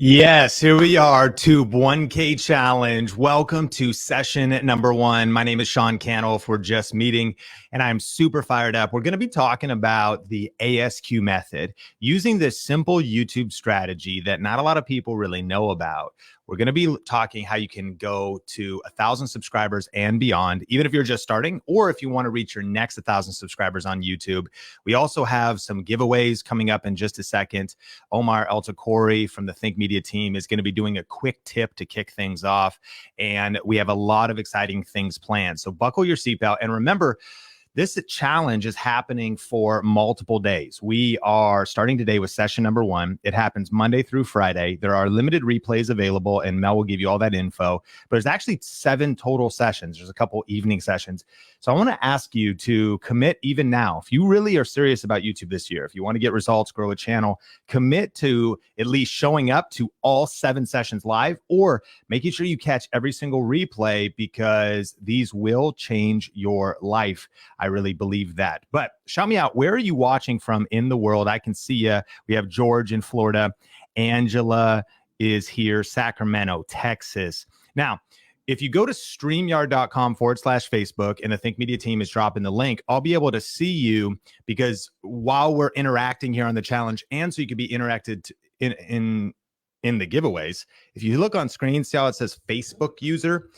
Yes, here we are, Tube 1K Challenge. Welcome to session number one. My name is Sean Cannell, if we're just meeting, and I'm super fired up. We're going to be talking about the ASQ method, using this simple YouTube strategy that not a lot of people really know about. We're going to be talking how you can go to 1,000 subscribers and beyond, even if you're just starting, or if you want to reach your next 1,000 subscribers on YouTube. We also have some giveaways coming up in just a second. Omar Eltakori from the Think Media team is going to be doing a quick tip to kick things off. And we have a lot of exciting things planned. So buckle your seatbelt. And remember, this challenge is happening for multiple days. We are starting today with session number one. It happens Monday through Friday. There are limited replays available, and Mel will give you all that info. But there's actually 7 total sessions. There's a couple evening sessions. So I want to ask you to commit even now. If you really are serious about YouTube this year, if you want to get results, grow a channel, commit to at least showing up to all 7 sessions live, or making sure you catch every single replay, because these will change your life. I really believe that. But shout me out. Where are you watching from in the world? I can see you. We have George in Florida. Angela is here. Sacramento, Texas. Now, if you go to StreamYard.com/Facebook and the Think Media team is dropping the link, I'll be able to see you, because while we're interacting here on the challenge, and so you can be interacted in the giveaways, if you look on screen, see how it says Facebook user?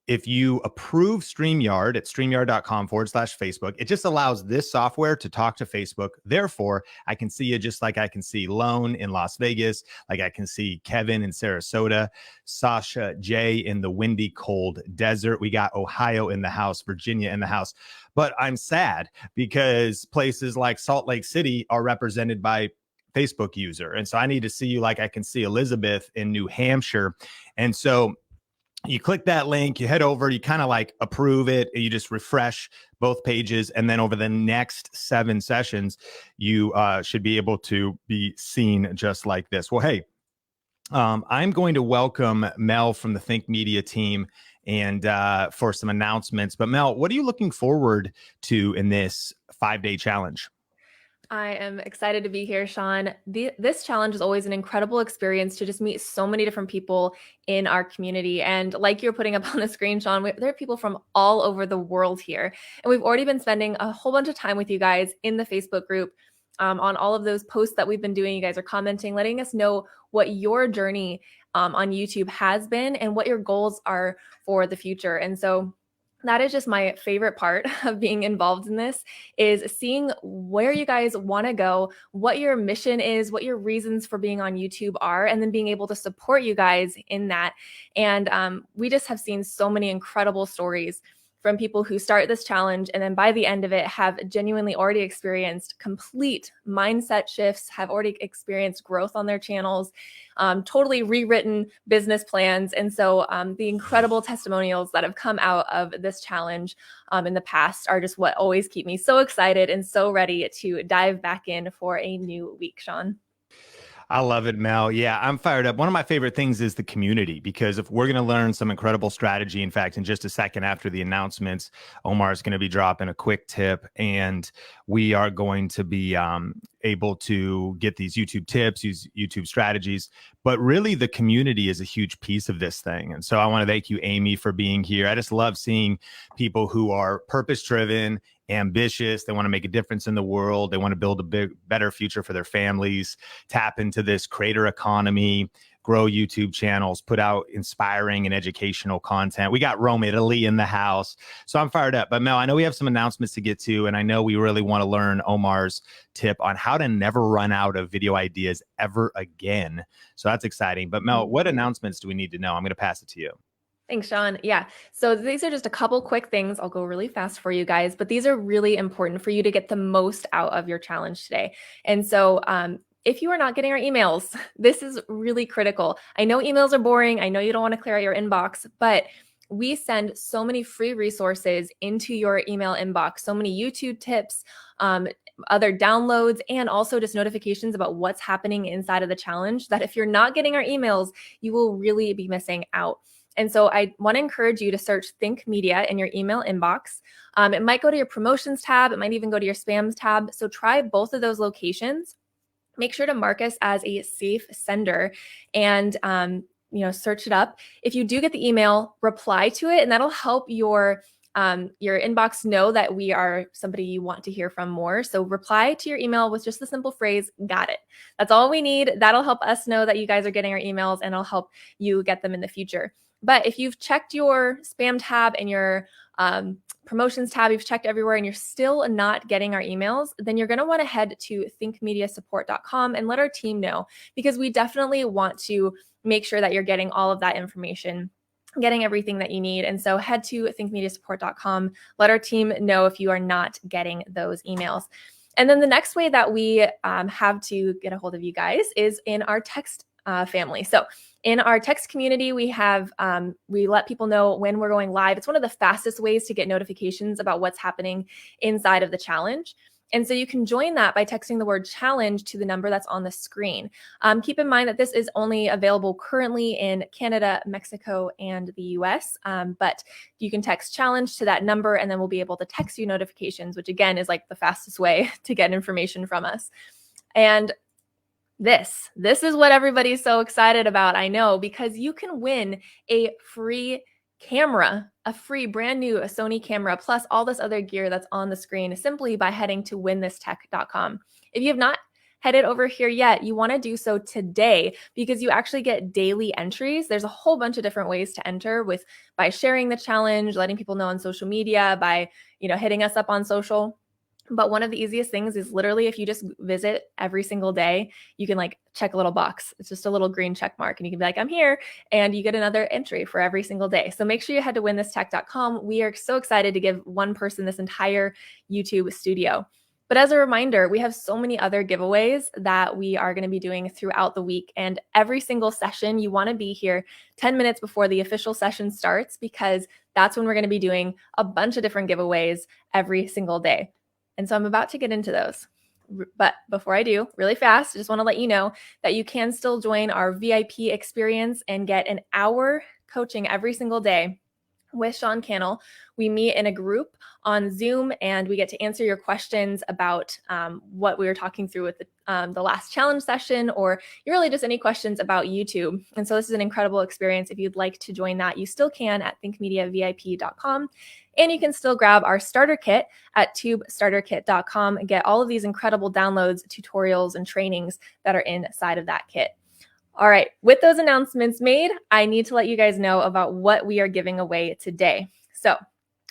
If you approve StreamYard at StreamYard.com/Facebook, it just allows this software to talk to Facebook. Therefore, I can see you just like I can see Lone in Las Vegas, like I can see Kevin in Sarasota, Sasha J in the windy, cold desert. We got Ohio in the house, Virginia in the house. But I'm sad because places like Salt Lake City are represented by Facebook user. And so I need to see you like I can see Elizabeth in New Hampshire. And so you click that link, you head over, you kind of like approve it, you just refresh both pages, and then over the next 7 sessions, you should be able to be seen just like this. Well, hey, I'm going to welcome Mel from the Think Media team and for some announcements. But Mel, what are you looking forward to in this 5-day challenge? I am excited to be here, Sean. This challenge is always an incredible experience to just meet so many different people in our community. And like you're putting up on the screen, Sean, there are people from all over the world here. And we've already been spending a whole bunch of time with you guys in the Facebook group on all of those posts that we've been doing. You guys are commenting, letting us know what your journey on YouTube has been and what your goals are for the future. And so that is just my favorite part of being involved in this, is seeing where you guys want to go, what your mission is, what your reasons for being on YouTube are, and then being able to support you guys in that. And we just have seen so many incredible stories from people who start this challenge and then by the end of it have genuinely already experienced complete mindset shifts, have already experienced growth on their channels, totally rewritten business plans. And so the incredible testimonials that have come out of this challenge in the past are just what always keep me so excited and so ready to dive back in for a new week, Sean. I love it, Mel. Yeah, I'm fired up. One of my favorite things is the community, because if we're going to learn some incredible strategy, in fact, in just a second after the announcements, Omar is going to be dropping a quick tip, and we are going to be able to get these YouTube tips, use YouTube strategies. But really, the community is a huge piece of this thing. And so I want to thank you, Amy, for being here. I just love seeing people who are purpose-driven, ambitious. They want to make a difference in the world. They want to build a better future for their families, tap into this creator economy, grow YouTube channels, put out inspiring and educational content. We got Rome, Italy in the house. So I'm fired up. But Mel, I know we have some announcements to get to, and I know we really want to learn Omar's tip on how to never run out of video ideas ever again. So that's exciting. But Mel, what announcements do we need to know? I'm going to pass it to you. Thanks, Sean. Yeah. So these are just a couple quick things. I'll go really fast for you guys, but these are really important for you to get the most out of your challenge today. And so if you are not getting our emails, this is really critical. I know emails are boring. I know you don't want to clear out your inbox, but we send so many free resources into your email inbox, so many YouTube tips, other downloads, and also just notifications about what's happening inside of the challenge, that if you're not getting our emails, you will really be missing out. And so I want to encourage you to search Think Media in your email inbox. It might go to your promotions tab. It might even go to your spams tab. So try both of those locations. make sure to mark us as a safe sender and search it up. If you do get the email, reply to it, and that'll help your inbox know that we are somebody you want to hear from more. So reply to your email with just the simple phrase, "Got it." That's all we need. That'll help us know that you guys are getting our emails, and it'll help you get them in the future. But if you've checked your spam tab and your promotions tab, you've checked everywhere and you're still not getting our emails, then you're going to want to head to thinkmediasupport.com and let our team know, because we definitely want to make sure that you're getting all of that information, getting everything that you need. And so head to thinkmediasupport.com, let our team know if you are not getting those emails. And then the next way that we have to get a hold of you guys is in our text family. So in our text community, we have we let people know when we're going live. It's one of the fastest ways to get notifications about what's happening inside of the challenge. And so you can join that by texting the word challenge to the number that's on the screen. Keep in mind that this is only available currently in Canada, Mexico, and the US. But you can text challenge to that number, and then we'll be able to text you notifications, which again is like the fastest way to get information from us. And this is what everybody's so excited about, I know, because you can win a free camera, a free brand new Sony camera, plus all this other gear that's on the screen simply by heading to winthisTech.com. If you have not headed over here yet, you want to do so today, because you actually get daily entries. There's a whole bunch of different ways to enter by sharing the challenge, letting people know on social media, by hitting us up on social. But one of the easiest things is literally if you just visit every single day, you can check a little box. It's just a little green check mark, and you can be like, "I'm here," and you get another entry for every single day. So make sure you head to winthisTech.com. We are so excited to give one person this entire YouTube studio. But as a reminder, we have so many other giveaways that we are going to be doing throughout the week. And every single session, you want to be here 10 minutes before the official session starts, because that's when we're going to be doing a bunch of different giveaways every single day. And so I'm about to get into those. But before I do, really fast, I just want to let you know that you can still join our VIP experience and get an hour coaching every single day with Sean Cannell. We meet in a group on Zoom, and we get to answer your questions about what we were talking through with the last challenge session, or really just any questions about YouTube. And so this is an incredible experience. If you'd like to join that, you still can at thinkmediavip.com. And you can still grab our starter kit at tubestarterkit.com and get all of these incredible downloads, tutorials, and trainings that are inside of that kit. All right, with those announcements made, I need to let you guys know about what we are giving away today. So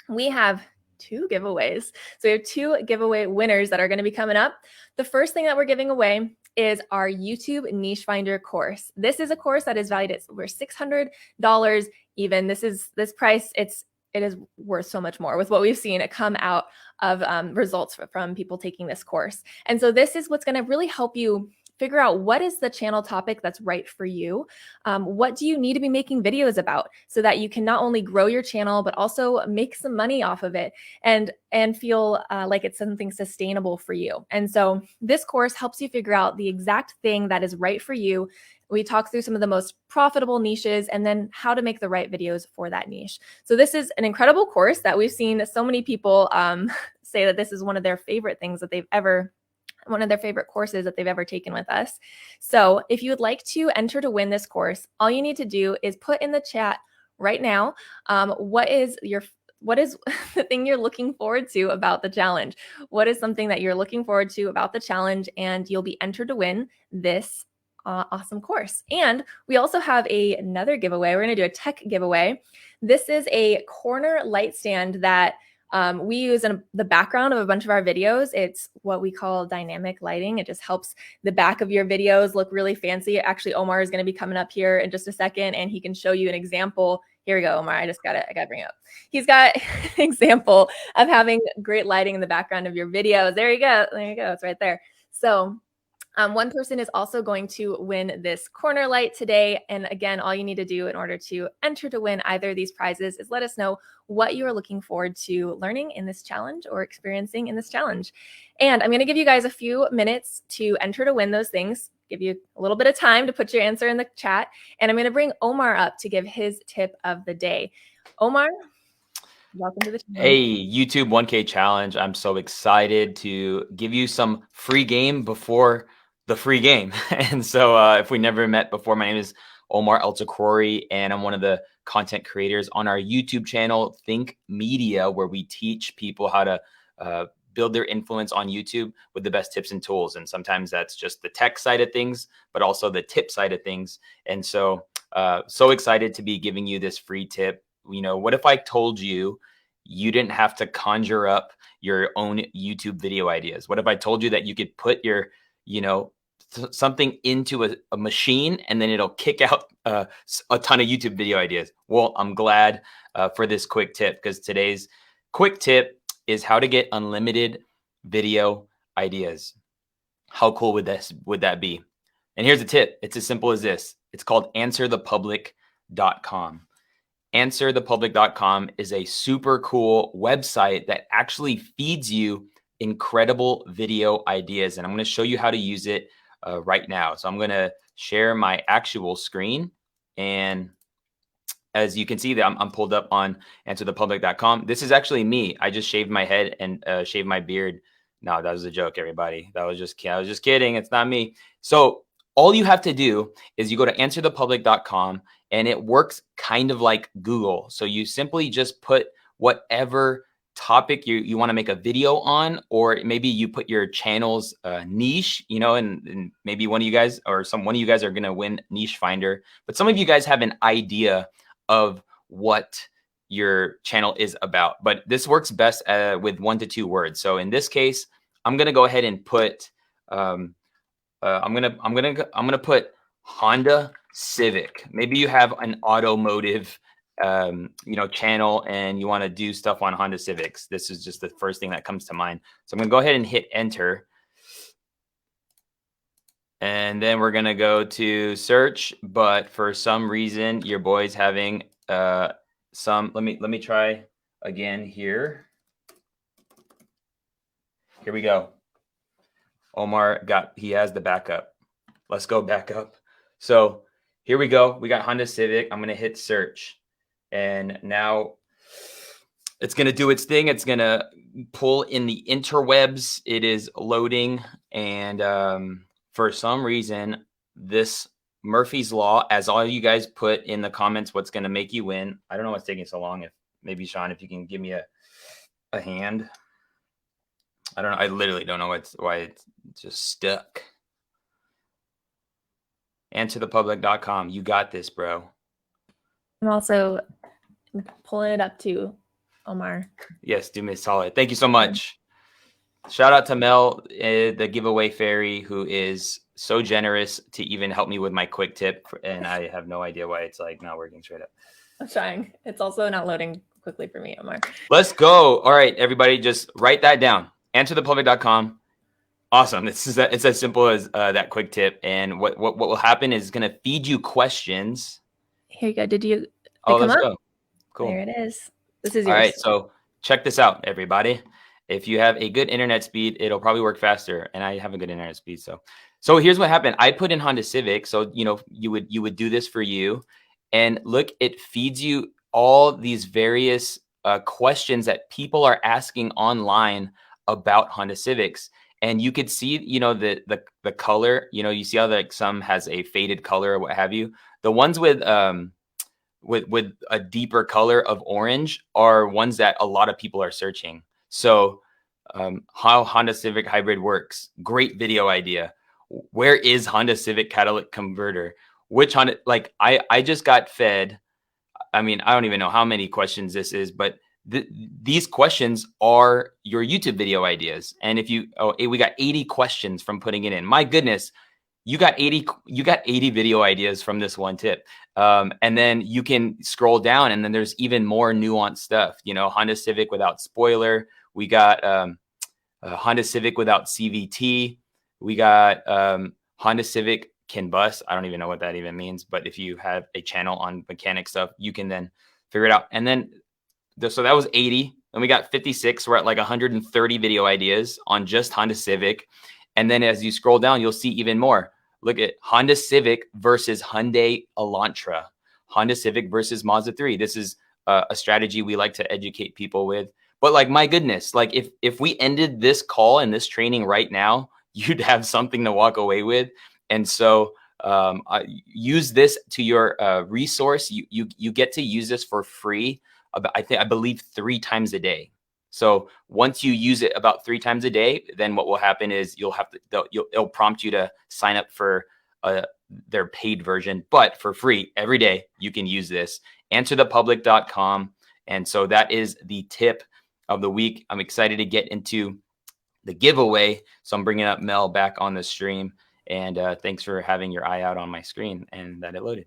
we have 2 giveaways. So we have 2 giveaway winners that are going to be coming up. The first thing that we're giving away is our YouTube Niche Finder course. This is a course that is valued at over $600 even. This price, it is worth so much more with what we've seen come out of results from people taking this course. And so this is what's going to really help you figure out what is the channel topic that's right for you. What do you need to be making videos about so that you can not only grow your channel, but also make some money off of it and feel like it's something sustainable for you. And so this course helps you figure out the exact thing that is right for you. We talk through some of the most profitable niches and then how to make the right videos for that niche. So this is an incredible course that we've seen so many people say that this is one of their favorite things that one of their favorite courses that they've ever taken with us. So if you would like to enter to win this course, all you need to do is put in the chat right now, what is the thing you're looking forward to about the challenge? What is something that you're looking forward to about the challenge? And you'll be entered to win this awesome course. And we also have another giveaway. We're going to do a tech giveaway. This is a corner light stand that we use in the background of a bunch of our videos. It's what we call dynamic lighting. It just helps the back of your videos look really fancy. Actually, Omar is going to be coming up here in just a second, and he can show you an example. Here we go, Omar. I got to bring it up. He's got an example of having great lighting in the background of your videos. There you go. There you go. It's right there. So one person is also going to win this corner light today. And again, all you need to do in order to enter to win either of these prizes is let us know what you are looking forward to learning in this challenge or experiencing in this challenge. And I'm going to give you guys a few minutes to enter to win those things, give you a little bit of time to put your answer in the chat. And I'm going to bring Omar up to give his tip of the day. Omar, welcome to the channel. Hey, YouTube 1K challenge. I'm so excited to give you some free game before the free game. And so if we never met before, my name is Omar Eltakrori, and I'm one of the content creators on our YouTube channel, Think Media, where we teach people how to build their influence on YouTube with the best tips and tools. And sometimes that's just the tech side of things, but also the tip side of things. And so, so excited to be giving you this free tip. You know, what if I told you you didn't have to conjure up your own YouTube video ideas? What if I told you that you could put your, you know, something into a machine and then it'll kick out a ton of YouTube video ideas? Well, I'm glad for this quick tip, because today's quick tip is how to get unlimited video ideas. How cool would that be? And here's the tip. It's as simple as this. It's called answerthepublic.com. Answerthepublic.com is a super cool website that actually feeds you incredible video ideas. And I'm going to show you how to use it right now. So I'm going to share my actual screen. And as you can see that I'm pulled up on answerthepublic.com. This is actually me. I just shaved my head and shaved my beard. No, that was a joke, everybody. I was just kidding. It's not me. So all you have to do is you go to answerthepublic.com, and it works kind of like Google. So you simply just put whatever topic you want to make a video on, or maybe you put your channel's niche, you know, and maybe one of you guys or one of you guys are going to win Niche Finder. But some of you guys have an idea of what your channel is about, but this works best with 1 to 2 words. So in this case, I'm going to go ahead and put, I'm going to put Honda Civic. Maybe you have an automotive, you know, channel and you want to do stuff on Honda Civics. This is just the first thing that comes to mind. So I'm going to go ahead and hit enter. And then we're going to go to search, but for some reason your boy's having let me try again here. Here we go. Omar he has the backup. Let's go back up. So here we go. We got Honda Civic. I'm going to hit search, and now it's going to do its thing. It's going to pull in the interwebs. It is loading. And for some reason, this Murphy's Law, as all you guys put in the comments, what's going to make you win. I don't know what's taking so long. If maybe Sean, if you can give me a hand. I don't know. I literally don't know why it's just stuck. Answerthepublic.com. You got this, bro. I'm also pulling it up too, Omar. Yes, do me a solid. Thank you so much. Shout out to Mel, the giveaway fairy, who is so generous to even help me with my quick tip. And I have no idea why it's like not working straight up. I'm trying. It's also not loading quickly for me, Omar. Let's go. All right, everybody, just write that down. Answerthepublic.com. Awesome. It's as simple as that quick tip. And what will happen is going to feed you questions. Here you go. Did you? Let's go. Cool. There it is. This is yours. All right. So check this out, everybody. If you have a good internet speed, it'll probably work faster. And I have a good internet speed. So here's what happened. I put in Honda Civic. So, you know, you would do this for you. And look, it feeds you all these various questions that people are asking online about Honda Civics. And you could see, you know, the color, you know, you see how like some has a faded color or what have you. The ones with a deeper color of orange are ones that a lot of people are searching. So how Honda Civic hybrid works. Great video idea. Where is Honda Civic catalytic converter? Which Honda, like I just got fed. I mean, I don't even know how many questions this is, but these questions are your YouTube video ideas. And if we got 80 questions from putting it in. My goodness, you got 80 video ideas from this one tip. And then you can scroll down, and then there's even more nuanced stuff. You know, Honda Civic without spoiler. We got Honda Civic without CVT. We got Honda Civic can bust. I don't even know what that even means. But if you have a channel on mechanic stuff, you can then figure it out. And then so that was 80. And we got 56. We're at like 130 video ideas on just Honda Civic. And then as you scroll down, you'll see even more. Look at Honda Civic versus Hyundai Elantra. Honda Civic versus Mazda 3. This is a strategy we like to educate people with. But like, my goodness, like if we ended this call and this training right now, you'd have something to walk away with. And so use this to your resource. You get to use this for free. I believe 3 times a day. So once you use it about 3 times a day, then what will happen is it'll prompt you to sign up for their paid version, but for free every day you can use this. Answerthepublic.com. And so that is the tip of the week. I'm excited to get into the giveaway. So I'm bringing up Mel back on the stream. And thanks for having your eye out on my screen and that it loaded.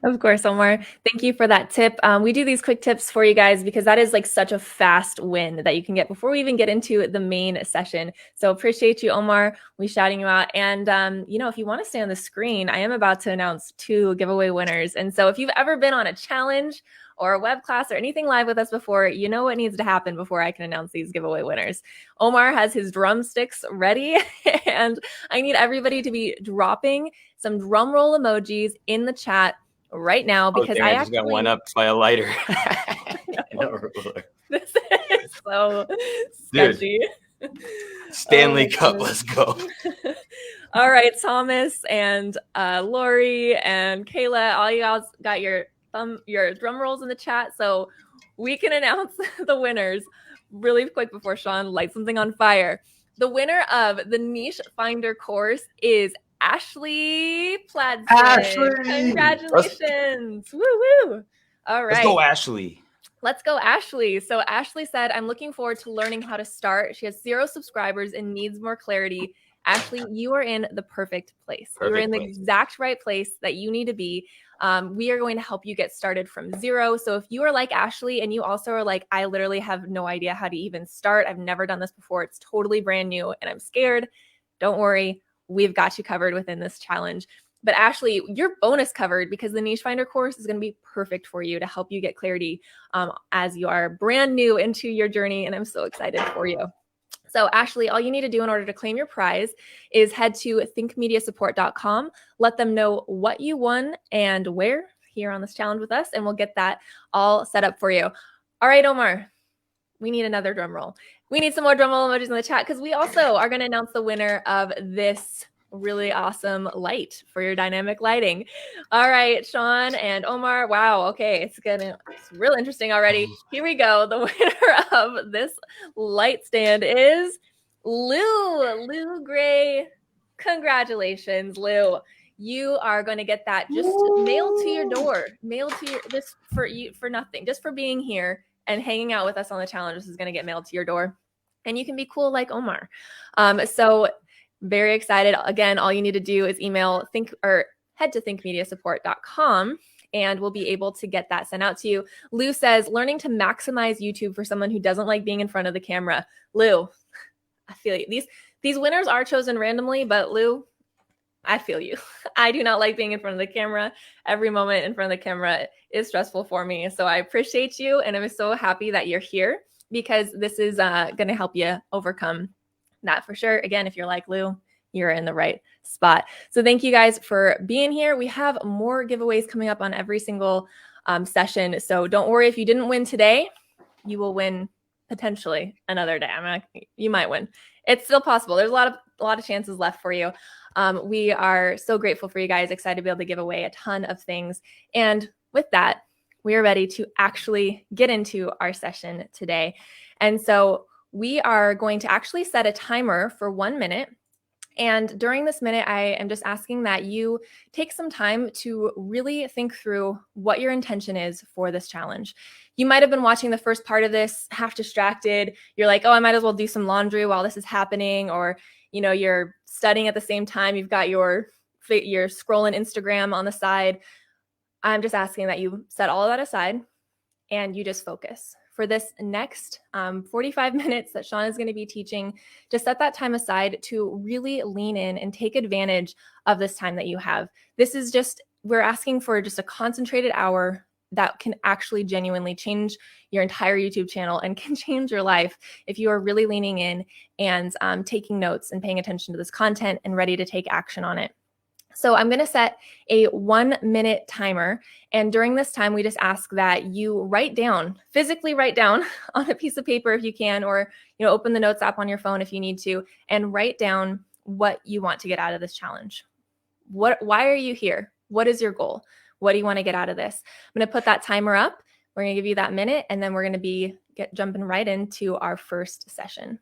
Of course, Omar. Thank you for that tip. We do these quick tips for you guys because that is like such a fast win that you can get before we even get into the main session. So appreciate you, Omar. We shouting you out. And, if you want to stay on the screen, I am about to announce 2 giveaway winners. And so if you've ever been on a challenge or a web class or anything live with us before, you know what needs to happen before I can announce these giveaway winners. Omar has his drumsticks ready, and I need everybody to be dropping some drum roll emojis in the chat right now because I just got one up by a lighter. This is so sketchy. Dude, Stanley Cup, let's go. All right, Thomas and Lori and Kayla, all you guys got your drum rolls in the chat, so we can announce the winners really quick before Sean lights something on fire. The winner of the Niche Finder course is Ashley Pladson. Ashley! Congratulations. Woo woo. All right. Let's go, Ashley. Let's go, Ashley. So Ashley said, I'm looking forward to learning how to start. She has 0 subscribers and needs more clarity. Ashley, you are in the perfect place. You're in the exact right place that you need to be. We are going to help you get started from 0. So if you are like Ashley and you also are like, I literally have no idea how to even start. I've never done this before. It's totally brand new and I'm scared. Don't worry. We've got you covered within this challenge. But Ashley, you're bonus covered because the Niche Finder course is going to be perfect for you to help you get clarity as you are brand new into your journey. And I'm so excited for you. So Ashley, all you need to do in order to claim your prize is head to thinkmediasupport.com. Let them know what you won and where here on this challenge with us, and we'll get that all set up for you. All right, Omar, we need another drum roll. We need some more drum roll emojis in the chat because we also are going to announce the winner of this really awesome light for your dynamic lighting. All right, Sean and Omar. Wow. Okay. It's real interesting already. Here we go. The winner of this light stand is Lou Gray. Congratulations, Lou. You are going to get that just mailed to your door, just for you, for nothing, just for being here and hanging out with us on the challenge. This is going to get mailed to your door and you can be cool like Omar. So very excited. Again, all you need to do is head to thinkmediasupport.com and we'll be able to get that sent out to you. Lou says, learning to maximize YouTube for someone who doesn't like being in front of the camera. Lou, I feel you. These winners are chosen randomly, but Lou, I feel you. I do not like being in front of the camera. Every moment in front of the camera is stressful for me. So I appreciate you. And I'm so happy that you're here because this is going to help you overcome that for sure. Again, if you're like Lou, you're in the right spot. So thank you guys for being here. We have more giveaways coming up on every single session. So don't worry if you didn't win today, you will win potentially another day. You might win. It's still possible. There's a lot of chances left for you. We are so grateful for you guys, excited to be able to give away a ton of things. And with that, we are ready to actually get into our session today. And so we are going to actually set a timer for 1 minute. And during this minute, I am just asking that you take some time to really think through what your intention is for this challenge. You might have been watching the first part of this, half distracted. You're like, oh, I might as well do some laundry while this is happening. Or, you're studying at the same time. You've got you're scrolling Instagram on the side. I'm just asking that you set all of that aside and you just focus. For this next 45 minutes that Sean is going to be teaching, just set that time aside to really lean in and take advantage of this time that you have. We're asking for just a concentrated hour that can actually genuinely change your entire YouTube channel and can change your life if you are really leaning in and taking notes and paying attention to this content and ready to take action on it. So I'm going to set a 1 minute timer. And during this time, we just ask that you physically write down on a piece of paper if you can, or, open the notes app on your phone if you need to, and write down what you want to get out of this challenge. Why are you here? What is your goal? What do you want to get out of this? I'm going to put that timer up. We're going to give you that minute, and then we're going to be jumping right into our first session.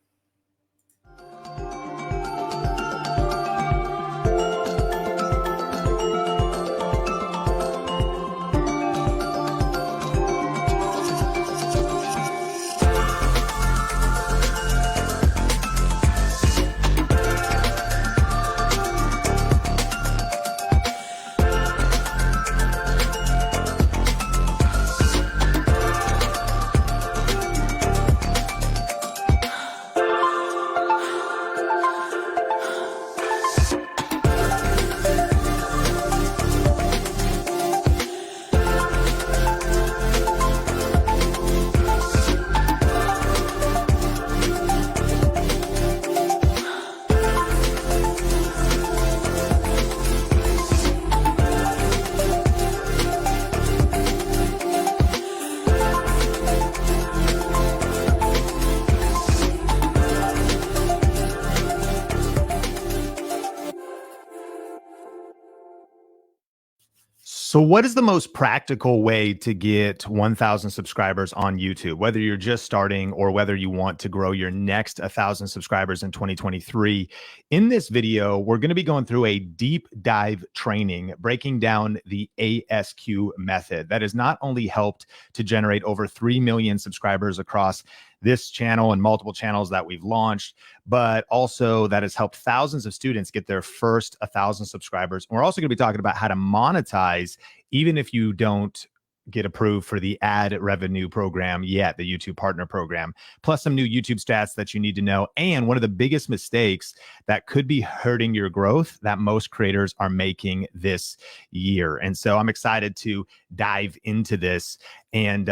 So what is the most practical way to get 1,000 subscribers on YouTube, whether you're just starting or whether you want to grow your next 1,000 subscribers in 2023? In this video, we're going to be going through a deep dive training, breaking down the ASQ method that has not only helped to generate over 3 million subscribers across this channel and multiple channels that we've launched, but also that has helped thousands of students get their first 1,000 subscribers. And we're also going to be talking about how to monetize, even if you don't get approved for the ad revenue program yet, the YouTube partner program, plus some new YouTube stats that you need to know. And one of the biggest mistakes that could be hurting your growth that most creators are making this year. And so I'm excited to dive into this. And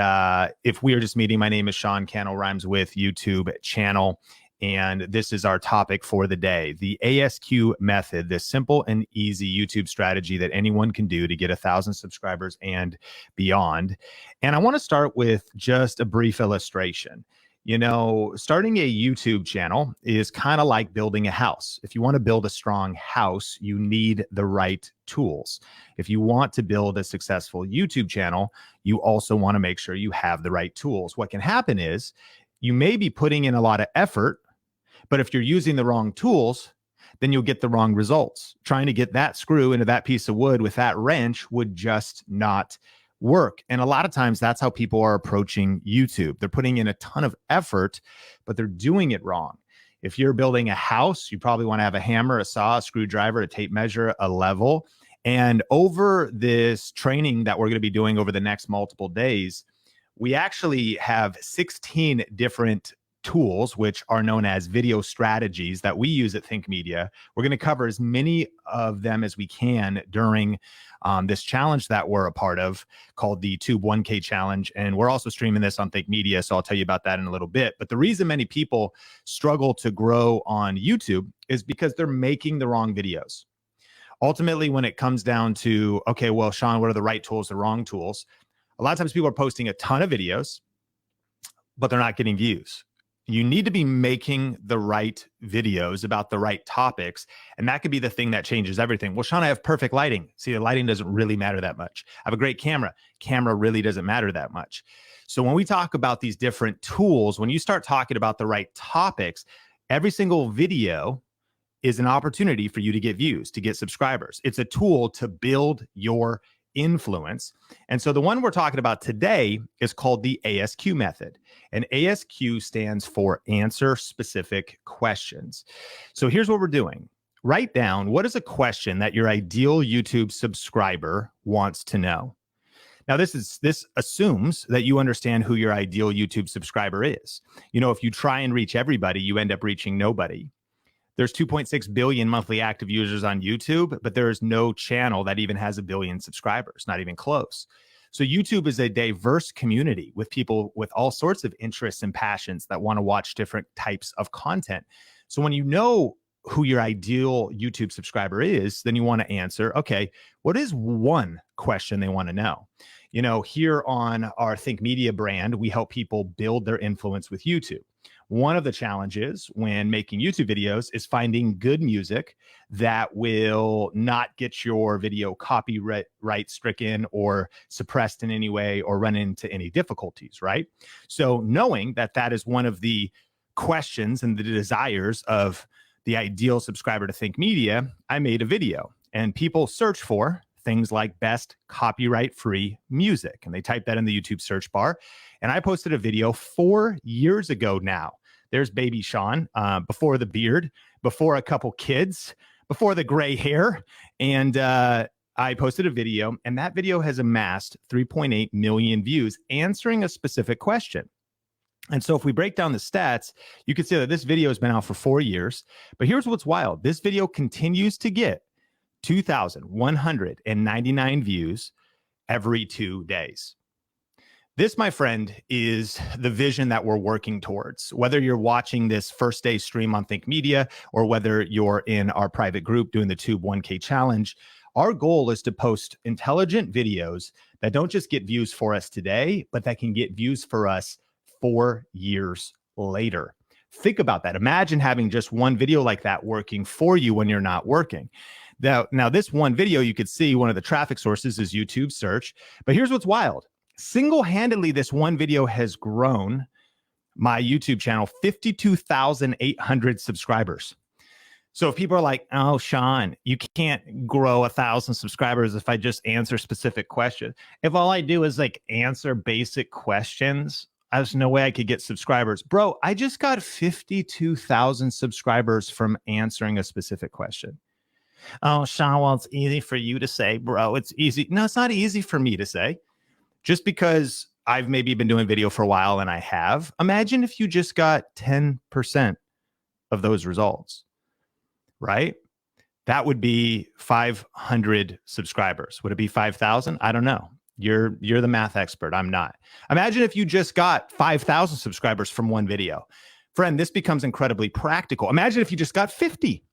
if we are just meeting, my name is Sean Cannell, rhymes with YouTube channel. And this is our topic for the day, the ASQ method, this simple and easy YouTube strategy that anyone can do to get 1,000 subscribers and beyond. And I want to start with just a brief illustration. You know, starting a YouTube channel is kind of like building a house. If you want to build a strong house, you need the right tools. If you want to build a successful YouTube channel, you also want to make sure you have the right tools. What can happen is you may be putting in a lot of effort, but if you're using the wrong tools, then you'll get the wrong results. Trying to get that screw into that piece of wood with that wrench would just not work. And a lot of times that's how people are approaching YouTube. They're putting in a ton of effort, but they're doing it wrong. If you're building a house, you probably want to have a hammer, a saw, a screwdriver, a tape measure, a level. And over this training that we're going to be doing over the next multiple days, we actually have 16 different tools, which are known as video strategies that we use at Think Media. We're going to cover as many of them as we can during this challenge that we're a part of called the Tube 1K Challenge. And we're also streaming this on Think Media, so I'll tell you about that in a little bit. But the reason many people struggle to grow on YouTube is because they're making the wrong videos. Ultimately, when it comes down to, okay, well, Sean, what are the right tools, the wrong tools? A lot of times people are posting a ton of videos, but they're not getting views. You need to be making the right videos about the right topics. And that could be the thing that changes everything. Well, Sean, I have perfect lighting. See, the lighting doesn't really matter that much. I have a great camera. Camera really doesn't matter that much. So when we talk about these different tools, when you start talking about the right topics, every single video is an opportunity for you to get views, to get subscribers. It's a tool to build your influence. And so the one we're talking about today is called the ASQ method. And ASQ stands for answer specific questions. So here's what we're doing. Write down, what is a question that your ideal YouTube subscriber wants to know? Now, this assumes that you understand who your ideal YouTube subscriber is. You know, if you try and reach everybody, you end up reaching nobody. There's 2.6 billion monthly active users on YouTube, but there is no channel that even has 1 billion subscribers, not even close. So YouTube is a diverse community with people with all sorts of interests and passions that want to watch different types of content. So when you know who your ideal YouTube subscriber is, then you want to answer, okay, what is one question they want to know? You know, here on our Think Media brand, we help people build their influence with YouTube. One of the challenges when making YouTube videos is finding good music that will not get your video copyright stricken or suppressed in any way or run into any difficulties, right? So knowing that that is one of the questions and the desires of the ideal subscriber to Think Media, I made a video, and people search for things like best copyright-free music, and they type that in the YouTube search bar. And I posted a video 4 years ago now. There's baby Sean, before the beard, before a couple kids, before the gray hair. And I posted a video, and that video has amassed 3.8 million views answering a specific question. And so if we break down the stats, you can see that this video has been out for 4 years. But here's what's wild. This video continues to get 2,199 views every 2 days. This, my friend, is the vision that we're working towards. Whether you're watching this first day stream on Think Media or whether you're in our private group doing the Tube 1K challenge, our goal is to post intelligent videos that don't just get views for us today, but that can get views for us 4 years later. Think about that. Imagine having just one video like that working for you when you're not working. Now, this one video, you could see one of the traffic sources is YouTube search. But here's what's wild. Single-handedly, this one video has grown my YouTube channel 52,800 subscribers. So if people are like, oh, Sean, you can't grow 1,000 subscribers if I just answer specific questions. If all I do is like answer basic questions, there's no way I could get subscribers. Bro, I just got 52,000 subscribers from answering a specific question. Oh, Sean, well, it's easy for you to say, bro. It's easy. No, it's not easy for me to say. Just because I've maybe been doing video for a while and I have, imagine if you just got 10% of those results, right? That would be 500 subscribers. Would it be 5,000? I don't know. You're the math expert. I'm not. Imagine if you just got 5,000 subscribers from one video. Friend, this becomes incredibly practical. Imagine if you just got 50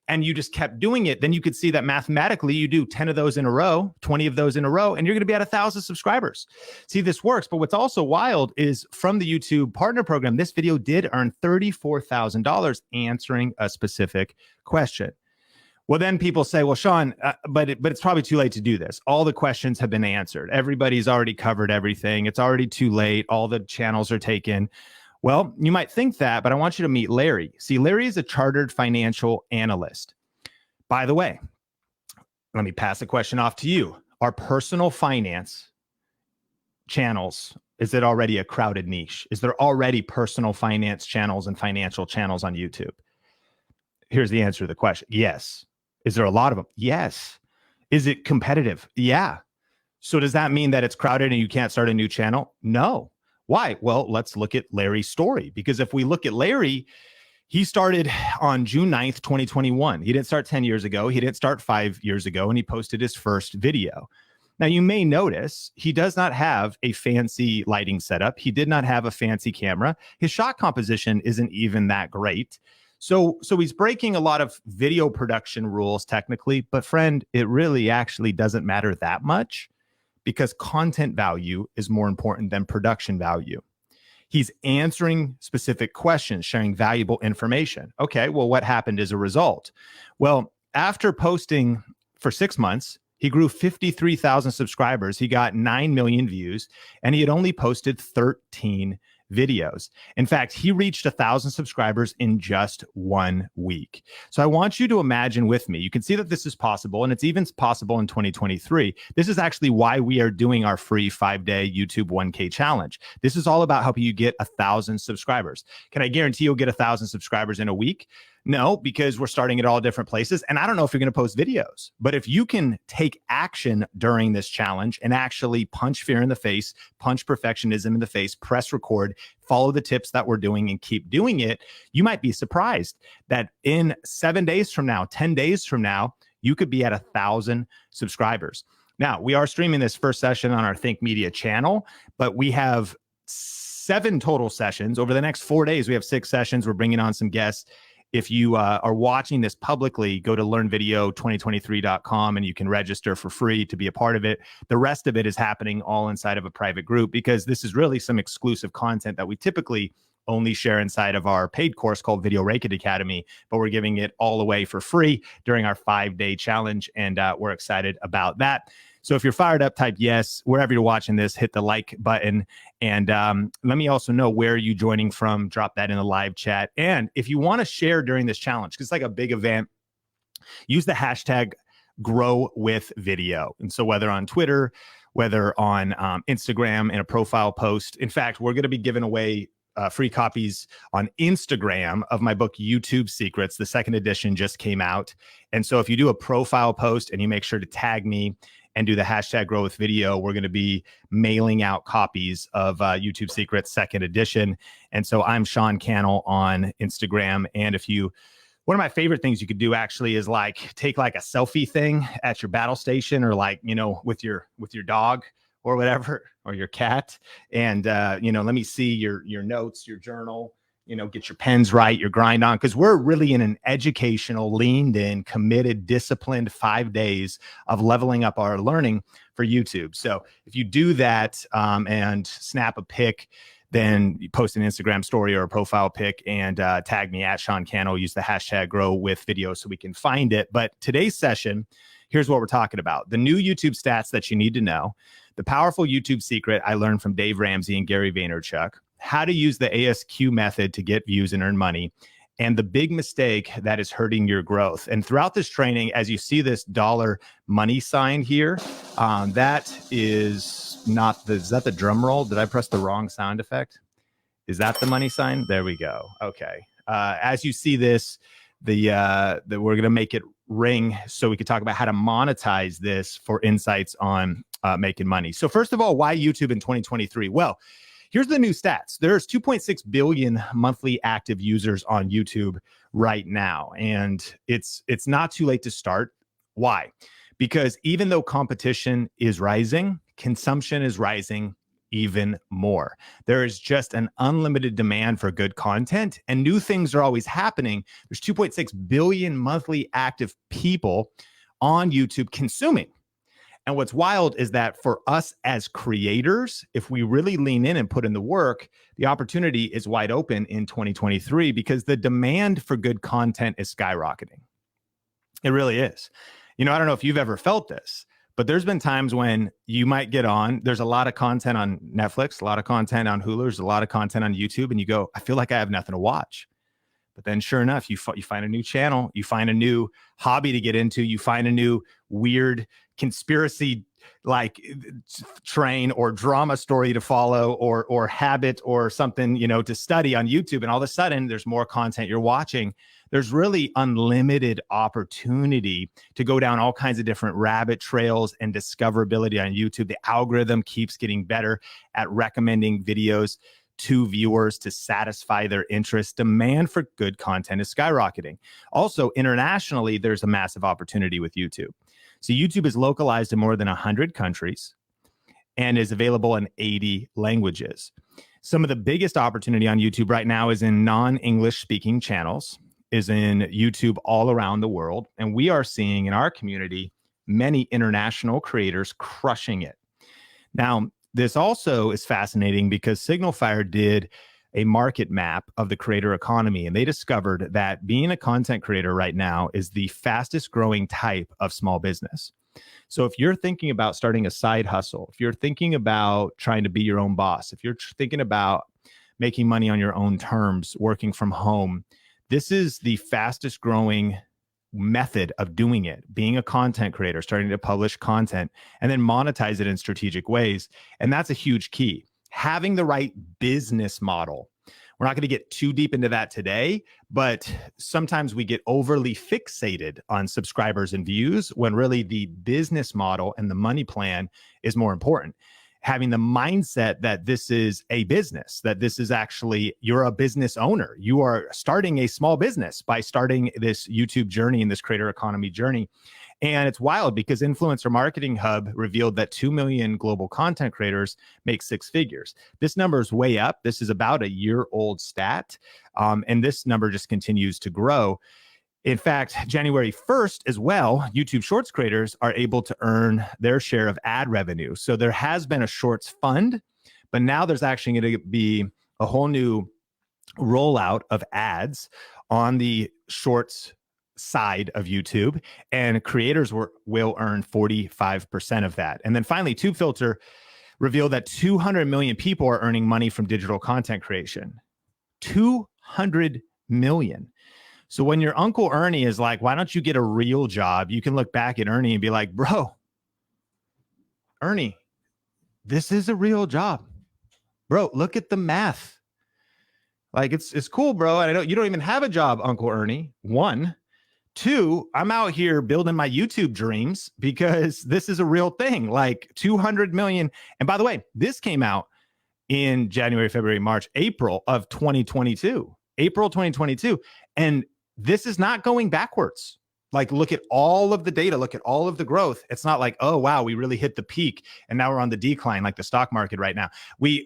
and you just kept doing it. Then you could see that mathematically you do 10 of those in a row, 20 of those in a row, and you're going to be at 1,000 subscribers. See, this works. But what's also wild is from the YouTube partner program, this video did earn $34,000 answering a specific question. Well, then people say, well, Sean, but it's probably too late to do this. All the questions have been answered. Everybody's already covered everything. It's already too late. All the channels are taken. Well, you might think that, but I want you to meet Larry. See, Larry is a chartered financial analyst. By the way, let me pass the question off to you. Are personal finance channels, is it already a crowded niche? Is there already personal finance channels and financial channels on YouTube? Here's the answer to the question. Yes. Is there a lot of them? Yes. Is it competitive? Yeah. So does that mean that it's crowded and you can't start a new channel? No. Why? Well, let's look at Larry's story, because if we look at Larry, he started on June 9th, 2021. He didn't start 10 years ago. He didn't start 5 years ago, and he posted his first video. Now, you may notice he does not have a fancy lighting setup. He did not have a fancy camera. His shot composition isn't even that great. So he's breaking a lot of video production rules technically, but friend, it really actually doesn't matter that much, because content value is more important than production value. He's answering specific questions, sharing valuable information. Okay, well, what happened as a result? Well, after posting for 6 months, he grew 53,000 subscribers. He got 9 million views, and he had only posted 13 videos. In fact, he reached 1,000 subscribers in just 1 week. So I want you to imagine with me, you can see that this is possible, and it's even possible in 2023. This is actually why we are doing our free 5-day YouTube 1K challenge. This is all about helping you get 1,000 subscribers. Can I guarantee you'll get 1,000 subscribers in a week? No, because we're starting at all different places. And I don't know if you're going to post videos, but if you can take action during this challenge and actually punch fear in the face, punch perfectionism in the face, press record, follow the tips that we're doing and keep doing it, you might be surprised that in 7 days from now, 10 days from now, you could be at 1,000 subscribers. Now, we are streaming this first session on our Think Media channel, but we have 7 total sessions. Over the next 4 days, we have 6 sessions. We're bringing on some guests. If you are watching this publicly, go to learnvideo2023.com and you can register for free to be a part of it. The rest of it is happening all inside of a private group, because this is really some exclusive content that we typically only share inside of our paid course called Video Rake Academy, but we're giving it all away for free during our 5-day challenge. And we're excited about that. So if you're fired up, type yes. Wherever you're watching this, hit the like button. And let me also know where you're joining from. Drop that in the live chat. And if you want to share during this challenge, because it's like a big event, use the hashtag grow with video. And so whether on Twitter, whether on Instagram in a profile post, in fact, we're going to be giving away free copies on Instagram of my book, YouTube Secrets. The second edition just came out. And so if you do a profile post and you make sure to tag me and do the hashtag grow with video, we're going to be mailing out copies of YouTube Secrets second edition. And so I'm Sean Cannell on Instagram. And one of my favorite things you could do actually is like take like a selfie thing at your battle station, or like, with your dog or whatever, or your cat. And, let me see your notes, your journal, get your pens right, your grind on, because we're really in an educational, leaned in, committed, disciplined 5 days of leveling up our learning for YouTube. So if you do that and snap a pic, then you post an Instagram story or a profile pic and tag me at Sean Cannell, use the hashtag grow with video so we can find it. But today's session, here's what we're talking about: the new YouTube stats that you need to know, the powerful YouTube secret I learned from Dave Ramsey and Gary Vaynerchuk, how to use the ASQ method to get views and earn money, and the big mistake that is hurting your growth. And throughout this training, as you see this dollar money sign here, that is not is that the drum roll? Did I press the wrong sound effect? Is that the money sign? There we go. Okay. As you see this, we're going to make it ring so we could talk about how to monetize this for insights on making money. So first of all, why YouTube in 2023? Well, here's the new stats. There's 2.6 billion monthly active users on YouTube right now. And it's not too late to start. Why? Because even though competition is rising, consumption is rising even more. There is just an unlimited demand for good content, and new things are always happening. There's 2.6 billion monthly active people on YouTube consuming. And what's wild is that for us as creators, if we really lean in and put in the work, the opportunity is wide open in 2023 because the demand for good content is skyrocketing. It really is. I don't know if you've ever felt this, but there's been times when you might get on, there's a lot of content on Netflix, a lot of content on Hulu, there's a lot of content on YouTube, and you go, I feel like I have nothing to watch. But then sure enough, you find a new channel, you find a new hobby to get into, you find a new weird conspiracy like train or drama story to follow or habit or something, to study on YouTube. And all of a sudden there's more content you're watching. There's really unlimited opportunity to go down all kinds of different rabbit trails and discoverability on YouTube. The algorithm keeps getting better at recommending videos to viewers to satisfy their interest. Demand for good content is skyrocketing. Also, internationally, there's a massive opportunity with YouTube. So YouTube is localized in more than 100 countries and is available in 80 languages. Some of the biggest opportunity on YouTube right now is in non-English speaking channels, is in YouTube all around the world. And we are seeing in our community many international creators crushing it. Now, this also is fascinating because Signal Fire did a market map of the creator economy, and they discovered that being a content creator right now is the fastest growing type of small business. So if you're thinking about starting a side hustle, if you're thinking about trying to be your own boss, if you're thinking about making money on your own terms, working from home, this is the fastest growing method of doing it, being a content creator, starting to publish content and then monetize it in strategic ways. And that's a huge key. Having the right business model. We're not going to get too deep into that today, but sometimes we get overly fixated on subscribers and views when really the business model and the money plan is more important. Having the mindset that this is a business, that this is actually, you're a business owner. You are starting a small business by starting this YouTube journey and this creator economy journey. And it's wild because Influencer Marketing Hub revealed that 2 million global content creators make 6 figures. This number is way up. This is about a year-old stat. And this number just continues to grow. In fact, January 1st as well, YouTube Shorts creators are able to earn their share of ad revenue. So there has been a Shorts fund, but now there's actually going to be a whole new rollout of ads on the shorts side of YouTube, and creators will earn 45% of that. And then finally, TubeFilter revealed that 200 million people are earning money from digital content creation. 200 million. So when your Uncle Ernie is like, why don't you get a real job? You can look back at Ernie and be like, bro, Ernie, this is a real job. Bro, look at the math. Like it's cool, bro. And I know you don't even have a job, Uncle Ernie. 1. 2, I'm out here building my YouTube dreams because this is a real thing. Like 200 million. And by the way, this came out in January, February, March, April of 2022. April 2022. And this is not going backwards. Like, look at all of the data, look at all of the growth. It's not like, oh, wow, we really hit the peak and now we're on the decline like the stock market right now. We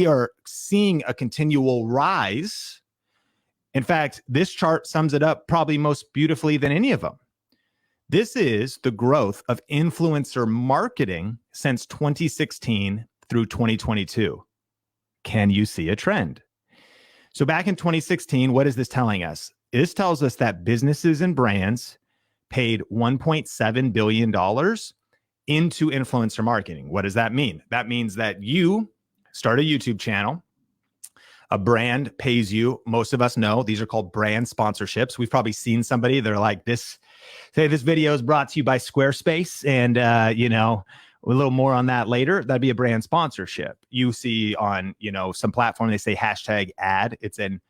are seeing a continual rise. In fact, this chart sums it up probably most beautifully than any of them. This is the growth of influencer marketing since 2016 through 2022. Can you see a trend? So back in 2016, what is this telling us? This tells us that businesses and brands paid $1.7 billion into influencer marketing. What does that mean? That means that you start a YouTube channel. A brand pays you. Most of us know these are called brand sponsorships. We've probably seen somebody. They're like, this video is brought to you by Squarespace. And, a little more on that later. That'd be a brand sponsorship. You see on, some platform, they say hashtag ad. It's an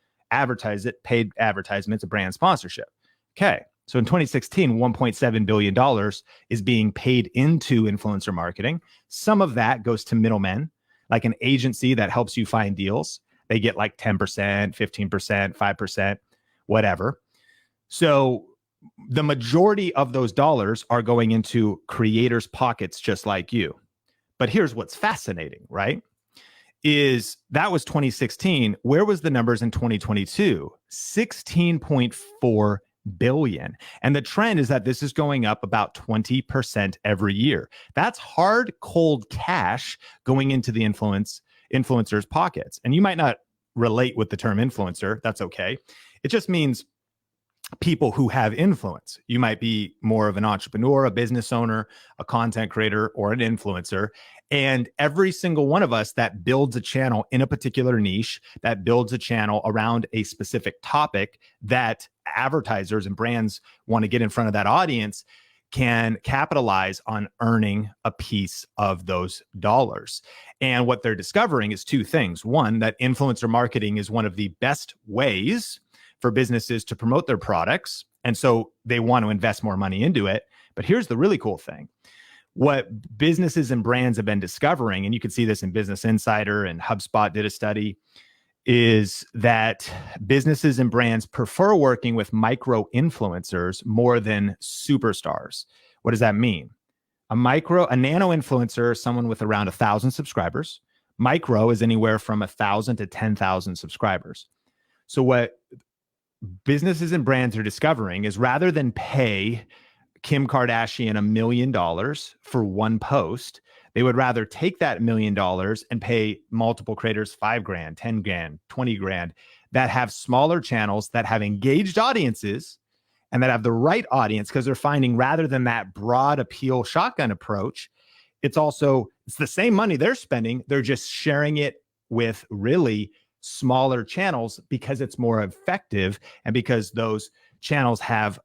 paid advertisement. It's a brand sponsorship. Okay. So in 2016, $1.7 billion is being paid into influencer marketing. Some of that goes to middlemen, like an agency that helps you find deals. They get like 10%, 15%, 5%, whatever. So the majority of those dollars are going into creators' pockets just like you. But here's what's fascinating, right? Is that was 2016. Where was the numbers in 2022? 16.4 billion. And the trend is that this is going up about 20% every year. That's hard, cold cash going into the influencers' pockets. And you might not relate with the term influencer. That's okay. It just means people who have influence. You might be more of an entrepreneur, a business owner, a content creator, or an influencer. And every single one of us that builds a channel in a particular niche, that builds a channel around a specific topic that advertisers and brands want to get in front of that audience, can capitalize on earning a piece of those dollars. And what they're discovering is 2 things. 1, that influencer marketing is one of the best ways for businesses to promote their products. And so they want to invest more money into it. But here's the really cool thing. What businesses and brands have been discovering, and you can see this in Business Insider, and HubSpot did a study, is that businesses and brands prefer working with micro influencers more than superstars. What does that mean? A nano influencer is someone with around 1,000 subscribers. Micro is anywhere from 1,000 to 10,000 subscribers. So what businesses and brands are discovering is rather than pay Kim Kardashian $1 million for one post, they would rather take that $1 million and pay multiple creators $5,000, $10,000, $20,000 that have smaller channels, that have engaged audiences, and that have the right audience, because they're finding rather than that broad appeal shotgun approach, it's the same money they're spending. They're just sharing it with really smaller channels because it's more effective and because those channels have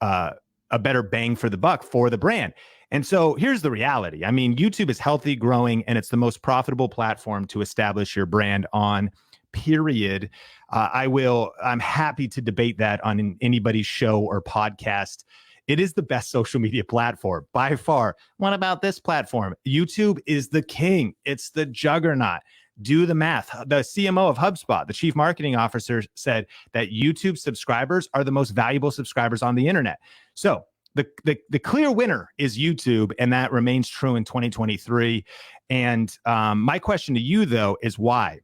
a better bang for the buck for the brand. And so here's the reality. I mean, YouTube is healthy, growing, and it's the most profitable platform to establish your brand on, period. I'm happy to debate that on anybody's show or podcast. It is the best social media platform by far. What about this platform? YouTube is the king. It's the juggernaut. Do the math. The CMO of HubSpot, the chief marketing officer, said that YouTube subscribers are the most valuable subscribers on the internet. So the clear winner is YouTube, and that remains true in 2023. And my question to you, though, is why?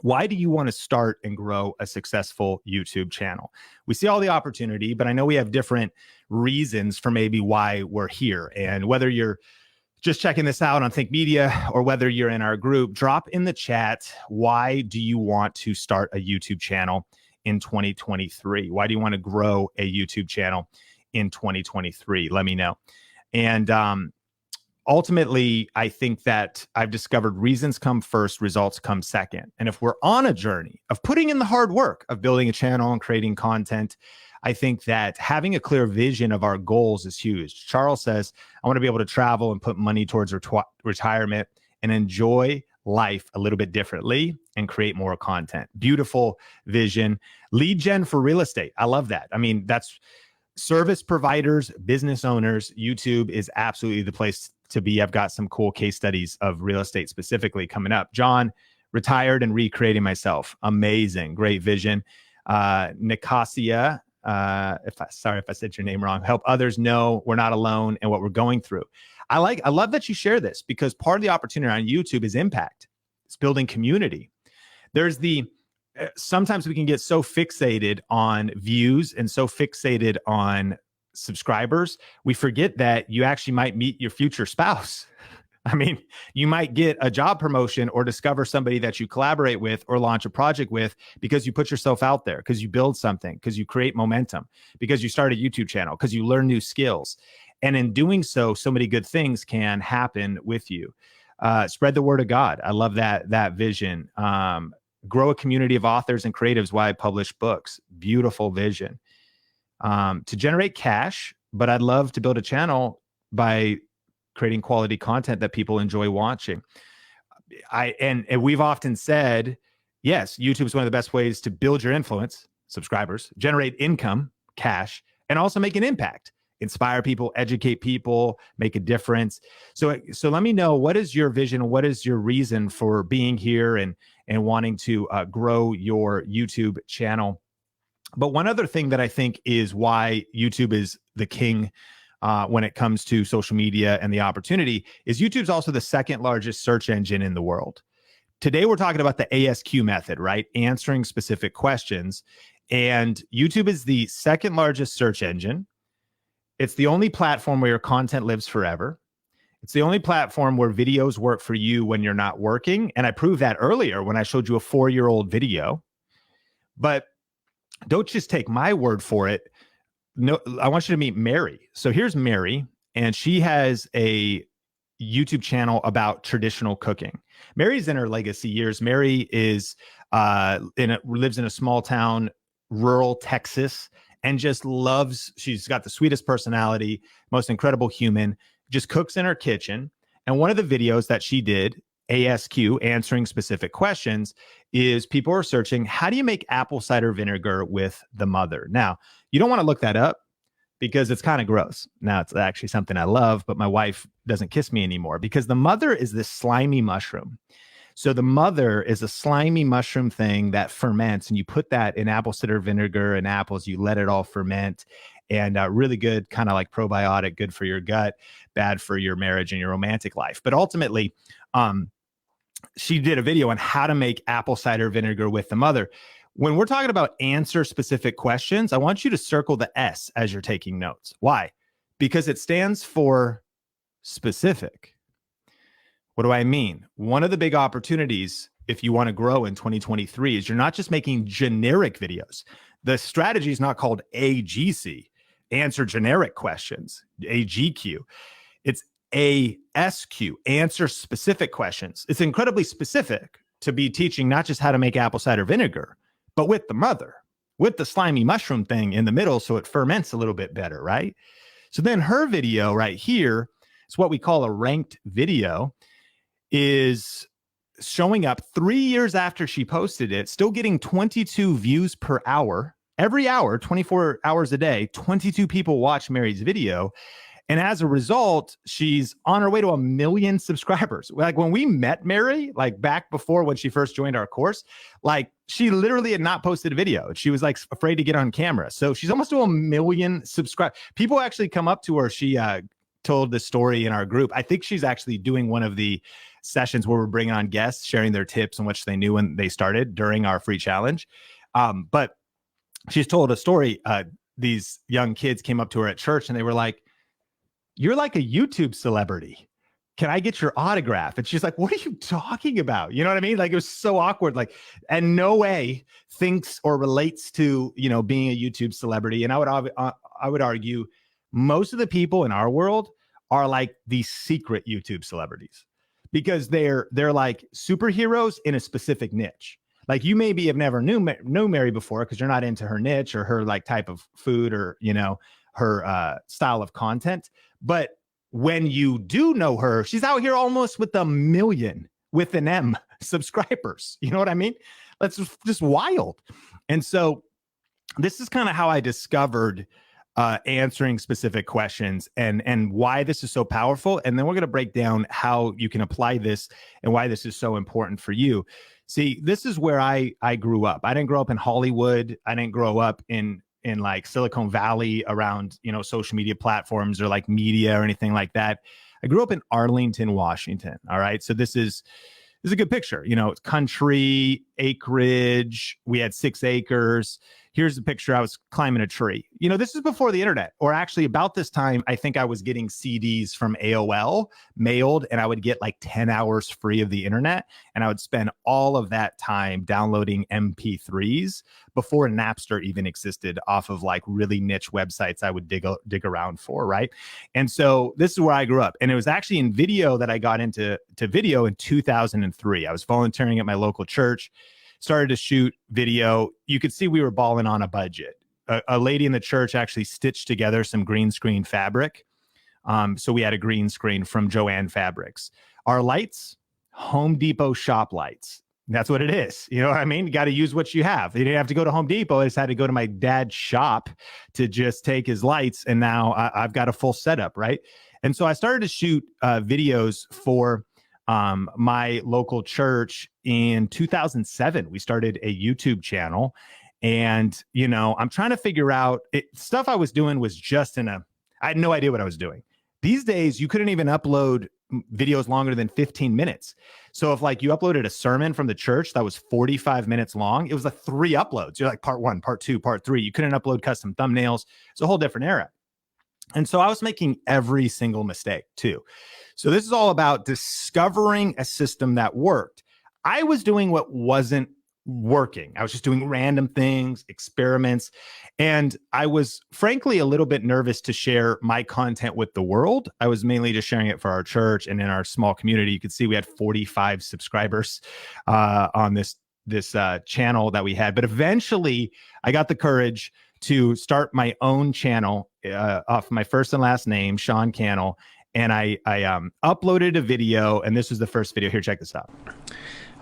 Why do you want to start and grow a successful YouTube channel? We see all the opportunity, but I know we have different reasons for maybe why we're here. And whether you're just checking this out on Think Media or whether you're in our group, drop in the chat, why do you want to start a YouTube channel in 2023? Why do you want to grow a YouTube channel in 2023? Let me know. And ultimately, I think that I've discovered reasons come first, results come second. And if we're on a journey of putting in the hard work of building a channel and creating content, I think that having a clear vision of our goals is huge. Charles says, I want to be able to travel and put money towards retirement and enjoy life a little bit differently and create more content. Beautiful vision. Lead gen for real estate. I love that. I mean, that's service providers, business owners. YouTube is absolutely the place to be. I've got some cool case studies of real estate specifically coming up. John, retired and recreating myself. Amazing. Great vision. Nicasia, sorry if I said your name wrong. Help others know we're not alone and what we're going through. I love that you share this, because part of the opportunity on YouTube is impact. It's building community. There's sometimes we can get so fixated on views and so fixated on subscribers, we forget that you actually might meet your future spouse. I mean, you might get a job promotion or discover somebody that you collaborate with or launch a project with because you put yourself out there, because you build something, because you create momentum, because you start a YouTube channel, because you learn new skills. And in doing so, so many good things can happen with you. Spread the word of God. I love that vision. Grow a community of authors and creatives while I publish books. Beautiful vision. To generate cash, but I'd love to build a channel by creating quality content that people enjoy watching. And we've often said, yes, YouTube is one of the best ways to build your influence, subscribers, generate income, cash, and also make an impact, inspire people, educate people, make a difference. So let me know, what is your vision? What is your reason for being here and wanting to grow your YouTube channel? But one other thing that I think is why YouTube is the king when it comes to social media and the opportunity is YouTube's also the second largest search engine in the world. Today, we're talking about the ASQ method, right? Answering specific questions. And YouTube is the second largest search engine. It's the only platform where your content lives forever. It's the only platform where videos work for you when you're not working. And I proved that earlier when I showed you a 4-year-old video. But don't just take my word for it. No, I want you to meet Mary. So here's Mary, and she has a YouTube channel about traditional cooking. Mary's in her legacy years. Mary is lives in a small town, rural Texas, and just she's got the sweetest personality, most incredible human, just cooks in her kitchen. And one of the videos that she did, ASQ, answering specific questions, is people are searching, how do you make apple cider vinegar with the mother? Now, you don't want to look that up because it's kind of gross. Now, it's actually something I love, but my wife doesn't kiss me anymore because the mother is this slimy mushroom. So the mother is a slimy mushroom thing that ferments, and you put that in apple cider vinegar and apples, you let it all ferment, and really good, kind of like probiotic, good for your gut, bad for your marriage and your romantic life. But ultimately, she did a video on how to make apple cider vinegar with the mother. When we're talking about answer specific questions, I want you to circle the S as you're taking notes. Why? Because it stands for specific. What do I mean? One of the big opportunities, if you want to grow in 2023, is you're not just making generic videos. The strategy is not called AGC, answer generic questions, AGQ. It's ASQ, answer specific questions. It's incredibly specific to be teaching not just how to make apple cider vinegar, but with the mother, with the slimy mushroom thing in the middle so it ferments a little bit better, right? So then her video right here is what we call a ranked video, is showing up 3 years after she posted it, still getting 22 views per hour. Every hour, 24 hours a day, 22 people watch Mary's video. And as a result, she's on her way to 1 million subscribers. Like when we met Mary, like back before when she first joined our course, like she literally had not posted a video. She was like afraid to get on camera. So she's almost to 1 million subscribers. People actually come up to her. She told the story in our group. I think she's actually doing one of the sessions where we're bringing on guests, sharing their tips and what they knew when they started during our free challenge. But she's told a story. These young kids came up to her at church and they were like, "You're like a YouTube celebrity. can I get your autograph? And she's like, what are you talking about? You know what I mean? Like, it was so awkward. Like, and no way thinks or relates to, being a YouTube celebrity. And I would argue most of the people in our world are like the secret YouTube celebrities, because they're like superheroes in a specific niche. Like, you maybe have never knew Mary before because you're not into her niche or her like type of food or, her style of content. But when you do know her, she's out here almost with 1 million with an M subscribers. You know what I mean? That's just wild. And so this is kind of how I discovered answering specific questions and why this is so powerful. And then we're going to break down how you can apply this and why this is so important for you. See, this is where I grew up. I didn't grow up in Hollywood. I didn't grow up in like Silicon Valley around, social media platforms or like media or anything like that. I grew up in Arlington, Washington. All right. So this is a good picture. It's country, acreage. We had 6 acres. Here's the picture. I was climbing a tree. This is before the internet, or actually about this time, I think I was getting CDs from AOL mailed, and I would get like 10 hours free of the internet. And I would spend all of that time downloading MP3s before Napster even existed, off of like really niche websites I would dig around for. Right. And so this is where I grew up. And it was actually in video that I got into video in 2003. I was volunteering at my local church. Started to shoot video. You could see we were balling on a budget. A lady in the church actually stitched together some green screen fabric. So we had a green screen from Joanne Fabrics. Our lights, Home Depot shop lights. That's what it is. You know what I mean? You got to use what you have. You didn't have to go to Home Depot. I just had to go to my dad's shop to just take his lights. And now I've got a full setup, right? And so I started to shoot videos for my local church in 2007. We started a YouTube channel, and I'm trying to figure out stuff I was doing was just I had no idea what I was doing. These days, you couldn't even upload videos longer than 15 minutes. So if like you uploaded a sermon from the church that was 45 minutes long, it was like 3 uploads. You're like part 1, part 2, part 3. You couldn't upload custom thumbnails. It's a whole different era. And so I was making every single mistake too. So this is all about discovering a system that worked. I was doing what wasn't working. I was just doing random things, experiments. And I was frankly a little bit nervous to share my content with the world. I was mainly just sharing it for our church and in our small community. You could see we had 45 subscribers on this channel that we had. But eventually I got the courage to start my own channel off my first and last name, Sean Cannell. And I uploaded a video, and this was the first video. Here, check this out.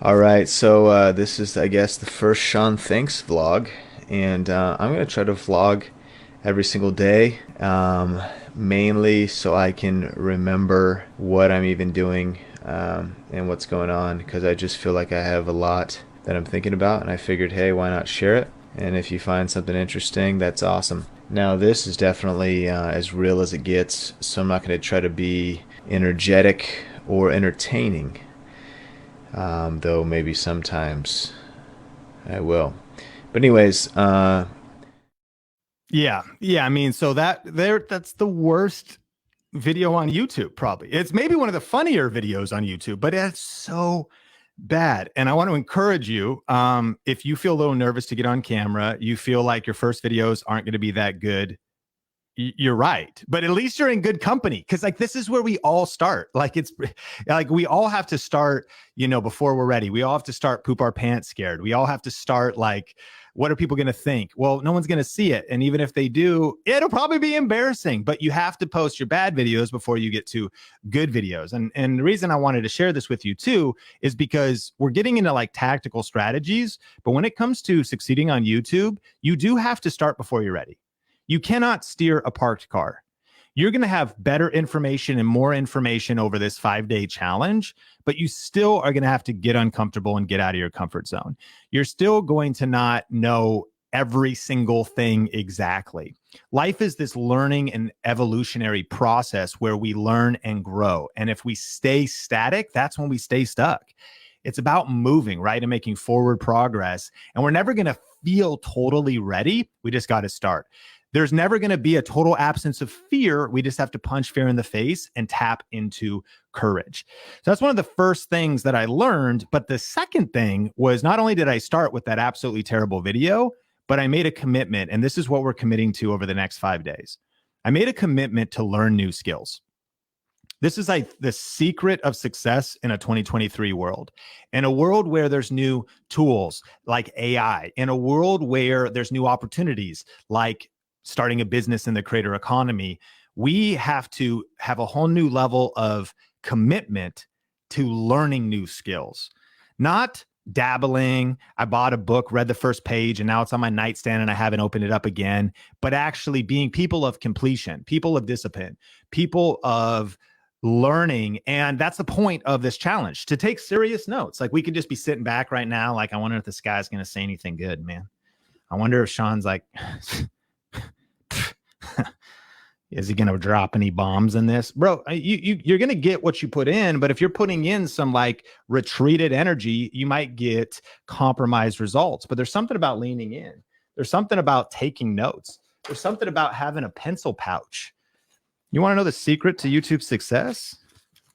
All right, so this is, I guess, the first Sean Thinks vlog, and I'm going to try to vlog every single day, mainly so I can remember what I'm even doing and what's going on, because I just feel like I have a lot that I'm thinking about, and I figured, hey, why not share it? And if you find something interesting, that's awesome. Now, this is definitely as real as it gets, so I'm not going to try to be energetic or entertaining, though maybe sometimes I will. But anyways, yeah. I mean, so that's the worst video on YouTube, probably. It's maybe one of the funnier videos on YouTube, but it's so bad. And I want to encourage you, if you feel a little nervous to get on camera, you feel like your first videos aren't going to be that good, you're right. But at least you're in good company, because like this is where we all start. Like it's like we all have to start, before we're ready. We all have to start poop our pants scared. We all have to start like, what are people going to think? Well, no one's going to see it. And even if they do, it'll probably be embarrassing. But you have to post your bad videos before you get to good videos. And the reason I wanted to share this with you too is because we're getting into like tactical strategies. But when it comes to succeeding on YouTube, you do have to start before you're ready. You cannot steer a parked car. You're going to have better information and more information over this 5-day challenge, but you still are going to have to get uncomfortable and get out of your comfort zone. You're still going to not know every single thing exactly. Life is this learning and evolutionary process where we learn and grow. And if we stay static, that's when we stay stuck. It's about moving, right? And making forward progress. And we're never going to feel totally ready. We just got to start. There's never going to be a total absence of fear. We just have to punch fear in the face and tap into courage. So that's one of the first things that I learned. But the second thing was, not only did I start with that absolutely terrible video, but I made a commitment. And this is what we're committing to over the next 5 days. I made a commitment to learn new skills. This is like the secret of success in a 2023 world. In a world where there's new tools like AI, in a world where there's new opportunities like starting a business in the creator economy, we have to have a whole new level of commitment to learning new skills, not dabbling. I bought a book, read the first page, and now it's on my nightstand and I haven't opened it up again, but actually being people of completion, people of discipline, people of learning. And that's the point of this challenge, to take serious notes. Like, we could just be sitting back right now. Like, I wonder if this guy's going to say anything good, man. I wonder if Sean's like, is he going to drop any bombs in this? Bro, you're going to get what you put in, but if you're putting in some like retreated energy, you might get compromised results. But there's something about leaning in. There's something about taking notes. There's something about having a pencil pouch. You want to know the secret to YouTube success?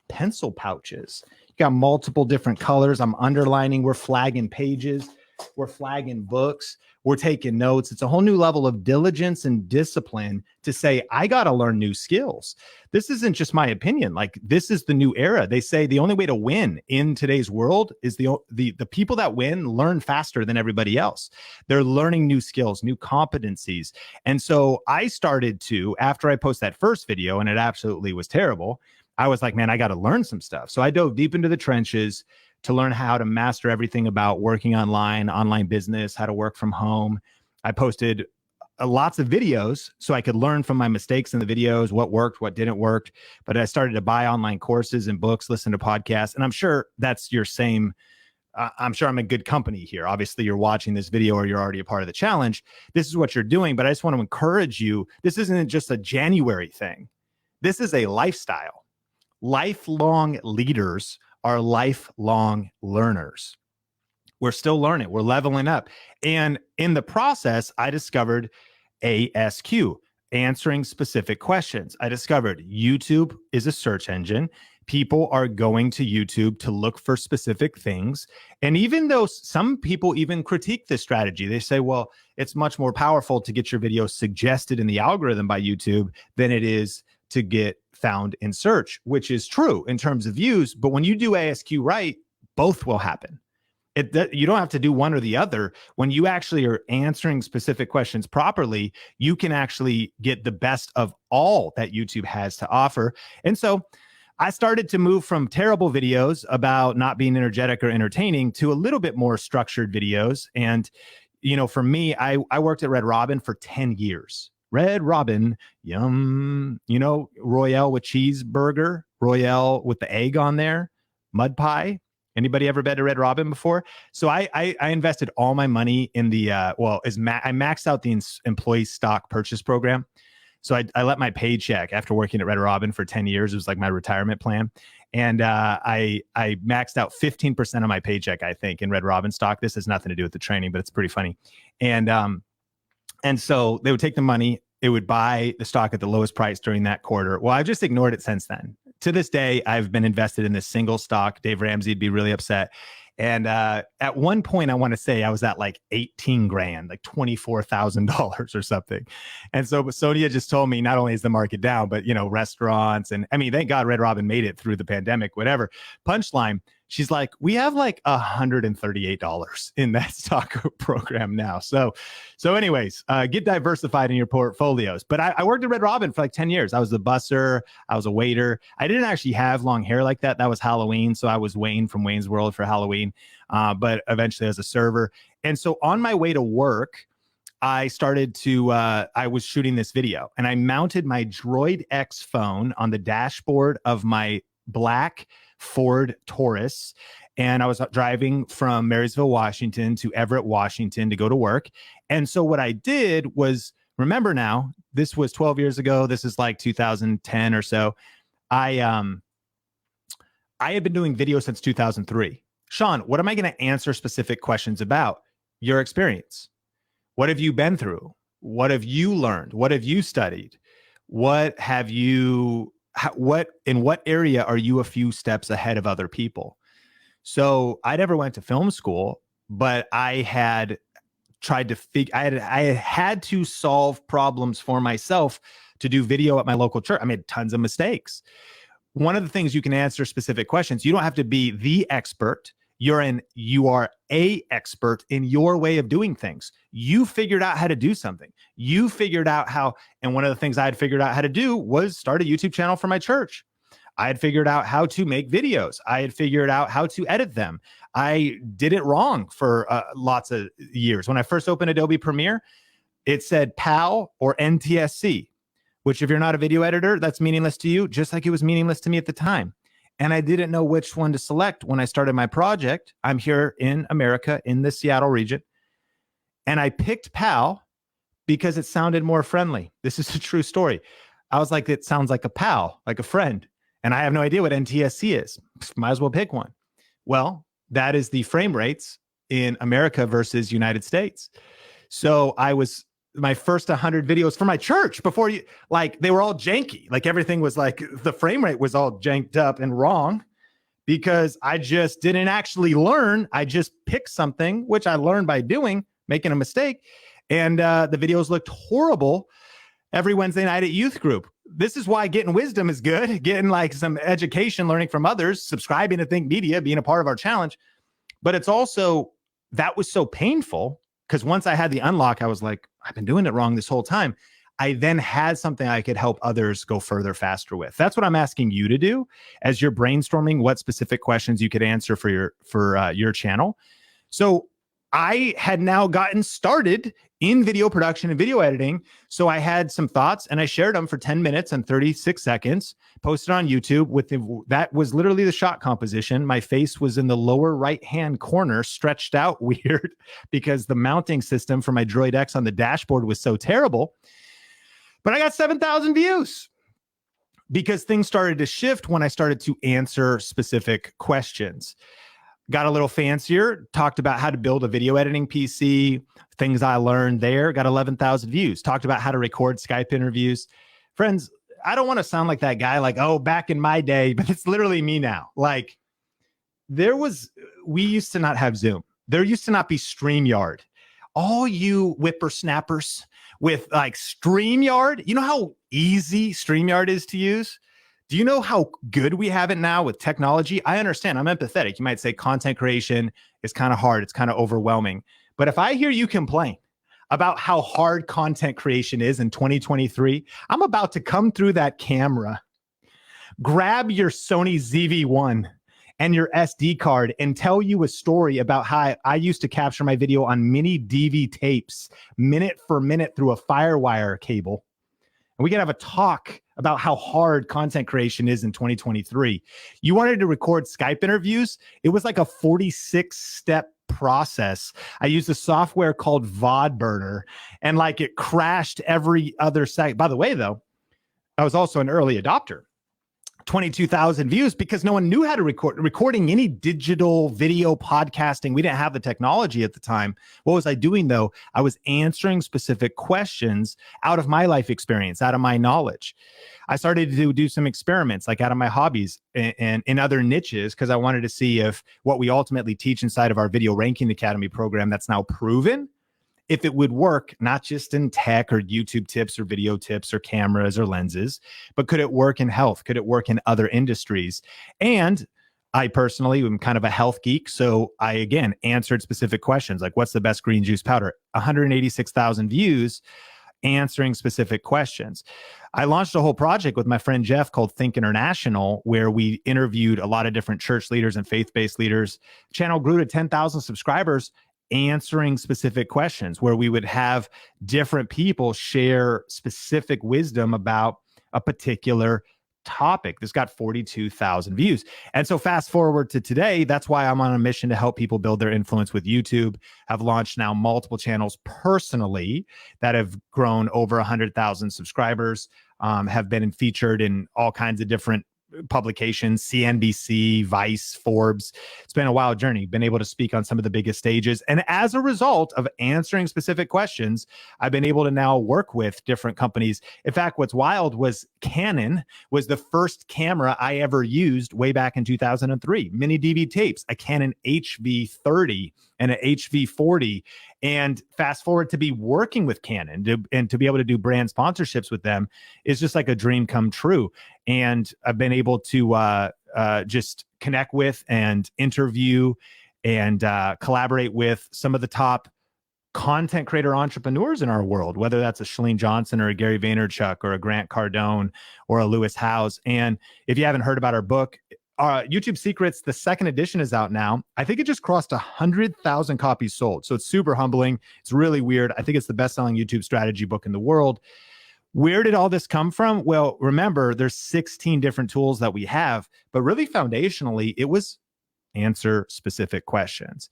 Pencil pouches. You got multiple different colors. I'm underlining. We're flagging pages. We're flagging books. We're taking notes. It's a whole new level of diligence and discipline to say, I got to learn new skills. This isn't just my opinion. Like, this is the new era. They say the only way to win in today's world is the people that win learn faster than everybody else. They're learning new skills, new competencies. And so I started to, after I posted that first video, and it absolutely was terrible, I was like, man, I got to learn some stuff. So I dove deep into the trenches to learn how to master everything about working online business, how to work from home. I posted lots of videos so I could learn from my mistakes in the videos, what worked, what didn't work. But I started to buy online courses and books, listen to podcasts. And I'm sure that's your same. I'm sure I'm in good company here. Obviously, you're watching this video or you're already a part of the challenge. This is what you're doing. But I just want to encourage you. This isn't just a January thing. This is a lifestyle. Lifelong leaders are lifelong learners. We're still learning. We're leveling up. And in the process, I discovered ASQ, answering specific questions. I discovered YouTube is a search engine. People are going to YouTube to look for specific things. And even though some people even critique this strategy, they say, well, it's much more powerful to get your video suggested in the algorithm by YouTube than it is to get found in search, which is true in terms of views. But when you do ASQ right, both will happen. You don't have to do one or the other. When you actually are answering specific questions properly, you can actually get the best of all that YouTube has to offer. And so I started to move from terrible videos about not being energetic or entertaining to a little bit more structured videos. And, you know, for me, I worked at Red Robin for 10 years. Red Robin, yum. You know, Royale with cheeseburger, Royale with the egg on there, mud pie. Anybody ever been to Red Robin before? So I invested all my money in the, I maxed out the employee stock purchase program. So I let my paycheck after working at Red Robin for 10 years. It was like my retirement plan. And I maxed out 15% of my paycheck, I think, in Red Robin stock. This has nothing to do with the training, but it's pretty funny. And so they would take the money, it would buy the stock at the lowest price during that quarter. Well, I've just ignored it since then. To this day, I've been invested in this single stock. Dave Ramsey would be really upset. And at one point, I want to say I was at like 18 grand, like $24,000 or something. And so Sonia just told me, not only is the market down, but, you know, restaurants. And I mean, thank God Red Robin made it through the pandemic, whatever. Punchline, she's like, we have like $138 in that stock program now. So anyways, get diversified in your portfolios. But I worked at Red Robin for like 10 years. I was the busser. I was a waiter. I didn't actually have long hair like that. That was Halloween. So I was Wayne from Wayne's World for Halloween, but eventually as a server. And so on my way to work, I started to, I was shooting this video and I mounted my Droid X phone on the dashboard of my black Ford Taurus. And I was driving from Marysville, Washington to Everett, Washington to go to work. And so what I did was, remember now, this was 12 years ago. This is like 2010 or so. I had been doing video since 2003. Sean, what am I going to answer specific questions about? Your experience. What have you been through? What have you learned? What have you studied? In what area are you a few steps ahead of other people? So I never went to film school, but I had tried to I had to solve problems for myself to do video at my local church. I made tons of mistakes. One of the things you can answer specific questions. You don't have to be the expert. You are a expert in your way of doing things. You figured out how to do something. You figured out how, and one of the things I had figured out how to do was start a YouTube channel for my church. I had figured out how to make videos. I had figured out how to edit them. I did it wrong for lots of years. When I first opened Adobe Premiere, it said PAL or NTSC, which if you're not a video editor, that's meaningless to you, just like it was meaningless to me at the time. And I didn't know which one to select when I started my project. I'm here in America, in the Seattle region. And I picked PAL because it sounded more friendly. This is a true story. I was like, it sounds like a pal, like a friend. And I have no idea what NTSC is. Might as well pick one. Well, that is the frame rates in America versus United States. So my first 100 videos for my church before they were all janky. Like everything was like, the frame rate was all janked up and wrong because I just didn't actually learn. I just picked something, which I learned by doing, making a mistake. And the videos looked horrible every Wednesday night at youth group. This is why getting wisdom is good, getting like some education, learning from others, subscribing to Think Media, being a part of our challenge. But it's also, that was so painful because once I had the unlock, I was like, I've been doing it wrong this whole time. I then had something I could help others go further faster with. That's what I'm asking you to do as you're brainstorming what specific questions you could answer for your channel. So I had now gotten started in video production and video editing. So I had some thoughts and I shared them for 10 minutes and 36 seconds, posted on YouTube that was literally the shot composition. My face was in the lower right-hand corner, stretched out weird because the mounting system for my Droid X on the dashboard was so terrible. But I got 7,000 views because things started to shift when I started to answer specific questions. Got a little fancier, talked about how to build a video editing PC, things I learned there, got 11,000 views. Talked about how to record Skype interviews. Friends, I don't want to sound like that guy, like, oh, back in my day, but it's literally me now. Like, we used to not have Zoom. There used to not be StreamYard. All you whippersnappers with like StreamYard, you know how easy StreamYard is to use? Do you know how good we have it now with technology? I understand. I'm empathetic. You might say content creation is kind of hard. It's kind of overwhelming. But if I hear you complain about how hard content creation is in 2023, I'm about to come through that camera, grab your Sony ZV-1 and your SD card and tell you a story about how I used to capture my video on mini DV tapes, minute for minute through a FireWire cable. And we can have a talk about how hard content creation is in 2023. You wanted to record Skype interviews? It was like a 46-step process. I used a software called VOD Burner, and like it crashed every other second. By the way, though, I was also an early adopter. 22,000 views because no one knew how to recording any digital video podcasting. We didn't have the technology at the time. What was I doing though? I was answering specific questions out of my life experience, out of my knowledge. I started to do some experiments like out of my hobbies and in other niches because I wanted to see if what we ultimately teach inside of our Video Ranking Academy program that's now proven, if it would work, not just in tech or YouTube tips or video tips or cameras or lenses, but could it work in health? Could it work in other industries? And I personally am kind of a health geek. So I, again, answered specific questions like what's the best green juice powder? 186,000 views answering specific questions. I launched a whole project with my friend Jeff called Think International, where we interviewed a lot of different church leaders and faith-based leaders. Channel grew to 10,000 subscribers answering specific questions where we would have different people share specific wisdom about a particular topic. This got 42,000 views. And so fast forward to today, that's why I'm on a mission to help people build their influence with YouTube. I've launched now multiple channels personally that have grown over 100,000 subscribers, have been featured in all kinds of different publications, CNBC, Vice, Forbes. It's been a wild journey. Been able to speak on some of the biggest stages. And as a result of answering specific questions, I've been able to now work with different companies. In fact, what's wild was Canon was the first camera I ever used way back in 2003. Mini DV tapes, a Canon HV30 and an HV40. And fast forward to be working with Canon and to be able to do brand sponsorships with them is just like a dream come true. And I've been able to just connect with and interview and collaborate with some of the top content creator entrepreneurs in our world, whether that's a Chalene Johnson or a Gary Vaynerchuk or a Grant Cardone or a Lewis Howes. And if you haven't heard about our book, YouTube Secrets, the second edition is out now. I think it just crossed 100,000 copies sold. So it's super humbling. It's really weird. I think it's the best-selling YouTube strategy book in the world. Where did all this come from? Well, remember, there's 16 different tools that we have, but really foundationally, it was answer specific questions.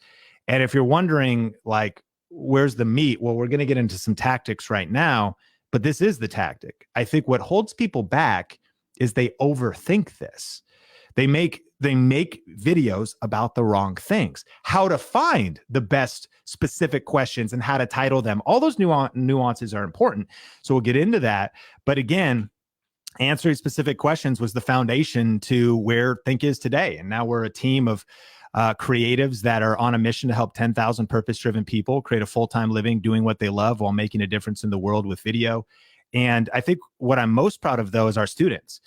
And if you're wondering, like, where's the meat? Well, we're going to get into some tactics right now, but this is the tactic. I think what holds people back is they overthink this. They make videos about the wrong things. How to find the best specific questions and how to title them. All those nuances are important. So we'll get into that. But again, answering specific questions was the foundation to where Think is today. And now we're a team of creatives that are on a mission to help 10,000 purpose-driven people create a full-time living doing what they love while making a difference in the world with video. And I think what I'm most proud of, though, is our students.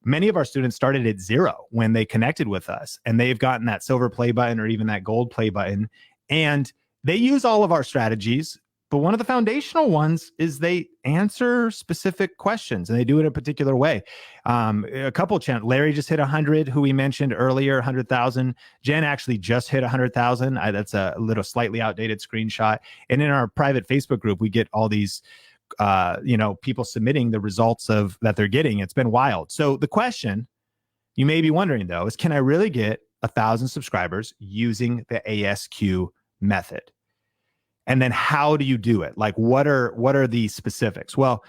Many of our students started at zero when they connected with us, and they've gotten that silver play button or even that gold play button. And they use all of our strategies, but one of the foundational ones is they answer specific questions, and they do it a particular way. A couple of channels, Larry just hit 100, who we mentioned earlier, 100,000. Jen actually just hit 100,000. That's a little slightly outdated screenshot. And in our private Facebook group, we get all these people submitting the results of that they're getting. It's been wild. So the question you may be wondering, though, is can I really get 1,000 subscribers using the ASQ method? And then how do you do it? Like, what are the specifics? Well,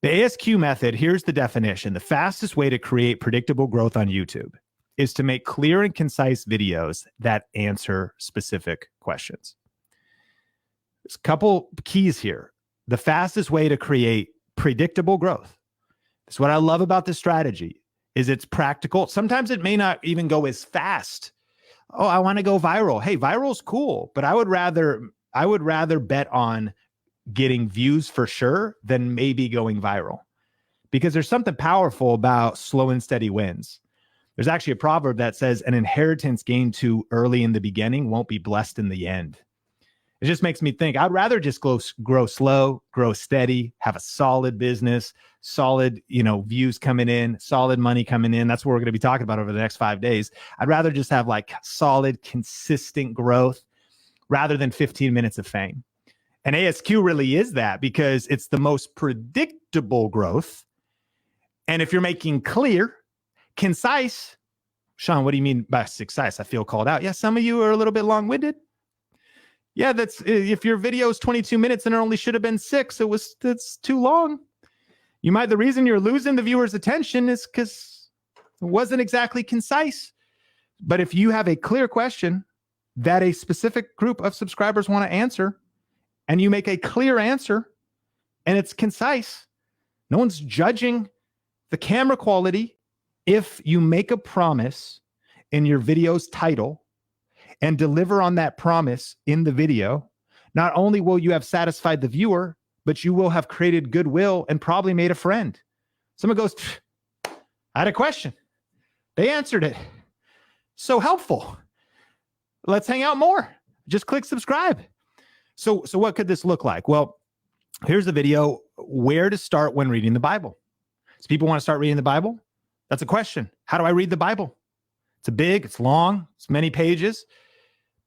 the ASQ method, here's the definition. The fastest way to create predictable growth on YouTube is to make clear and concise videos that answer specific questions. There's a couple keys here. The fastest way to create predictable growth. That's what I love about this strategy, is it's practical. Sometimes it may not even go as fast. Oh, I want to go viral. Hey, viral's cool, but I would rather bet on getting views for sure than maybe going viral, because there's something powerful about slow and steady wins. There's actually a proverb that says an inheritance gained too early in the beginning won't be blessed in the end. It just makes me think I'd rather just grow slow, grow steady, have a solid business, solid, views coming in, solid money coming in. That's what we're going to be talking about over the next 5 days. I'd rather just have like solid, consistent growth rather than 15 minutes of fame. And ASQ really is that, because it's the most predictable growth. And if you're making clear, concise, Sean, what do you mean by concise? I feel called out. Yeah, some of you are a little bit long-winded. Yeah, that's if your video is 22 minutes and it only should have been 6, that's too long. The reason you're losing the viewer's attention is because it wasn't exactly concise. But if you have a clear question that a specific group of subscribers want to answer, and you make a clear answer and it's concise, no one's judging the camera quality. If you make a promise in your video's title and deliver on that promise in the video, not only will you have satisfied the viewer, but you will have created goodwill and probably made a friend. Someone goes, I had a question. They answered it. So helpful. Let's hang out more. Just click subscribe. So what could this look like? Well, here's the video, where to start when reading the Bible. So people want to start reading the Bible? That's a question. How do I read the Bible? It's long, it's many pages.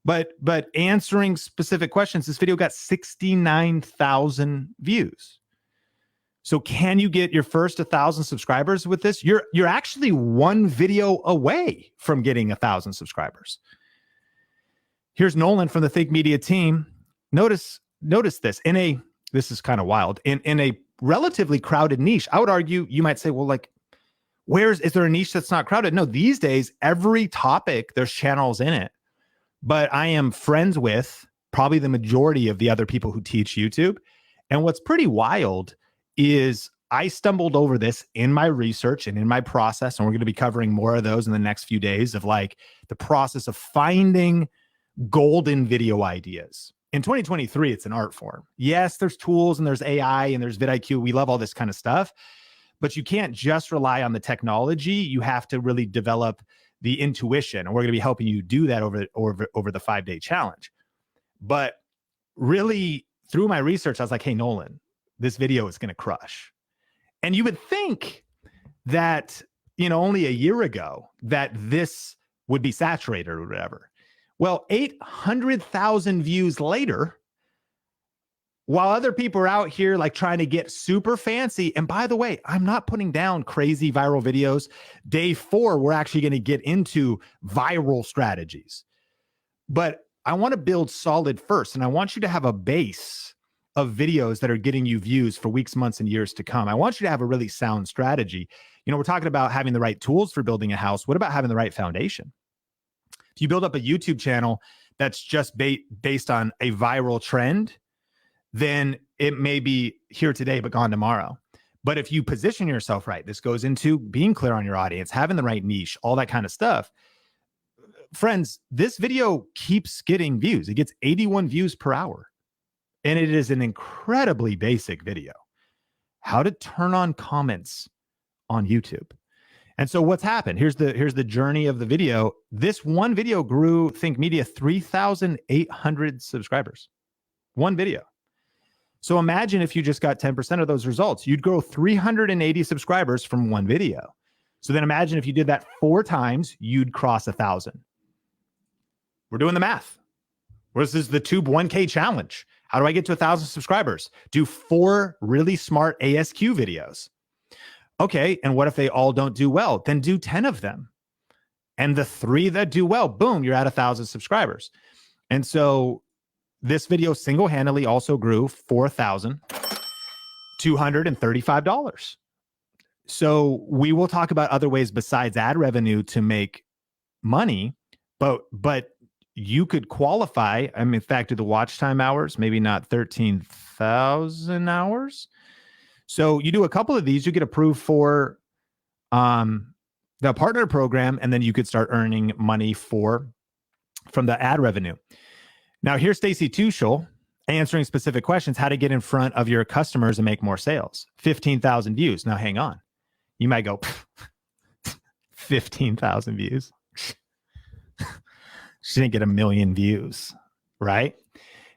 But answering specific questions, this video got 69,000 views. So can you get your first 1,000 subscribers with this? You're actually one video away from getting 1,000 subscribers. Here's Nolan from the Think Media team. Notice this. This is kind of wild. In a relatively crowded niche, I would argue you might say, well, like, Is there a niche that's not crowded? No, these days, every topic, there's channels in it. But I am friends with probably the majority of the other people who teach YouTube. And what's pretty wild is I stumbled over this in my research and in my process. And we're going to be covering more of those in the next few days of like the process of finding golden video ideas. In 2023, it's an art form. Yes, there's tools and there's AI and there's vidIQ. We love all this kind of stuff, but you can't just rely on the technology. You have to really develop the intuition. And we're going to be helping you do that over the 5-day challenge. But really, through my research, I was like, hey, Nolan, this video is going to crush. And you would think that, only a year ago that this would be saturated or whatever. Well, 800,000 views later, while other people are out here like trying to get super fancy. And by the way, I'm not putting down crazy viral videos. Day 4, we're actually going to get into viral strategies. But I want to build solid first. And I want you to have a base of videos that are getting you views for weeks, months, and years to come. I want you to have a really sound strategy. We're talking about having the right tools for building a house. What about having the right foundation? If you build up a YouTube channel that's just based on a viral trend, then it may be here today, but gone tomorrow. But if you position yourself right, this goes into being clear on your audience, having the right niche, all that kind of stuff. Friends, this video keeps getting views. It gets 81 views per hour. And it is an incredibly basic video. How to turn on comments on YouTube. And so what's happened? Here's the journey of the video. This one video grew, Think Media, 3,800 subscribers. One video. So imagine if you just got 10% of those results, you'd grow 380 subscribers from one video. So then imagine if you did that 4 times, you'd cross 1,000. We're doing the math. This is the Tube 1K challenge. How do I get to 1,000 subscribers? Do 4 really smart ASQ videos. Okay, and what if they all don't do well? Then do 10 of them. And the 3 that do well, boom, you're at 1,000 subscribers. And so this video single-handedly also grew $4,235. So we will talk about other ways besides ad revenue to make money, but you could qualify. In fact, do the watch time hours, maybe not 13,000 hours. So you do a couple of these, you get approved for the partner program, and then you could start earning money from the ad revenue. Now, here's Stacy Tuchel answering specific questions, how to get in front of your customers and make more sales. 15,000 views. Now, hang on. You might go, 15,000 views. She didn't get 1 million views, right?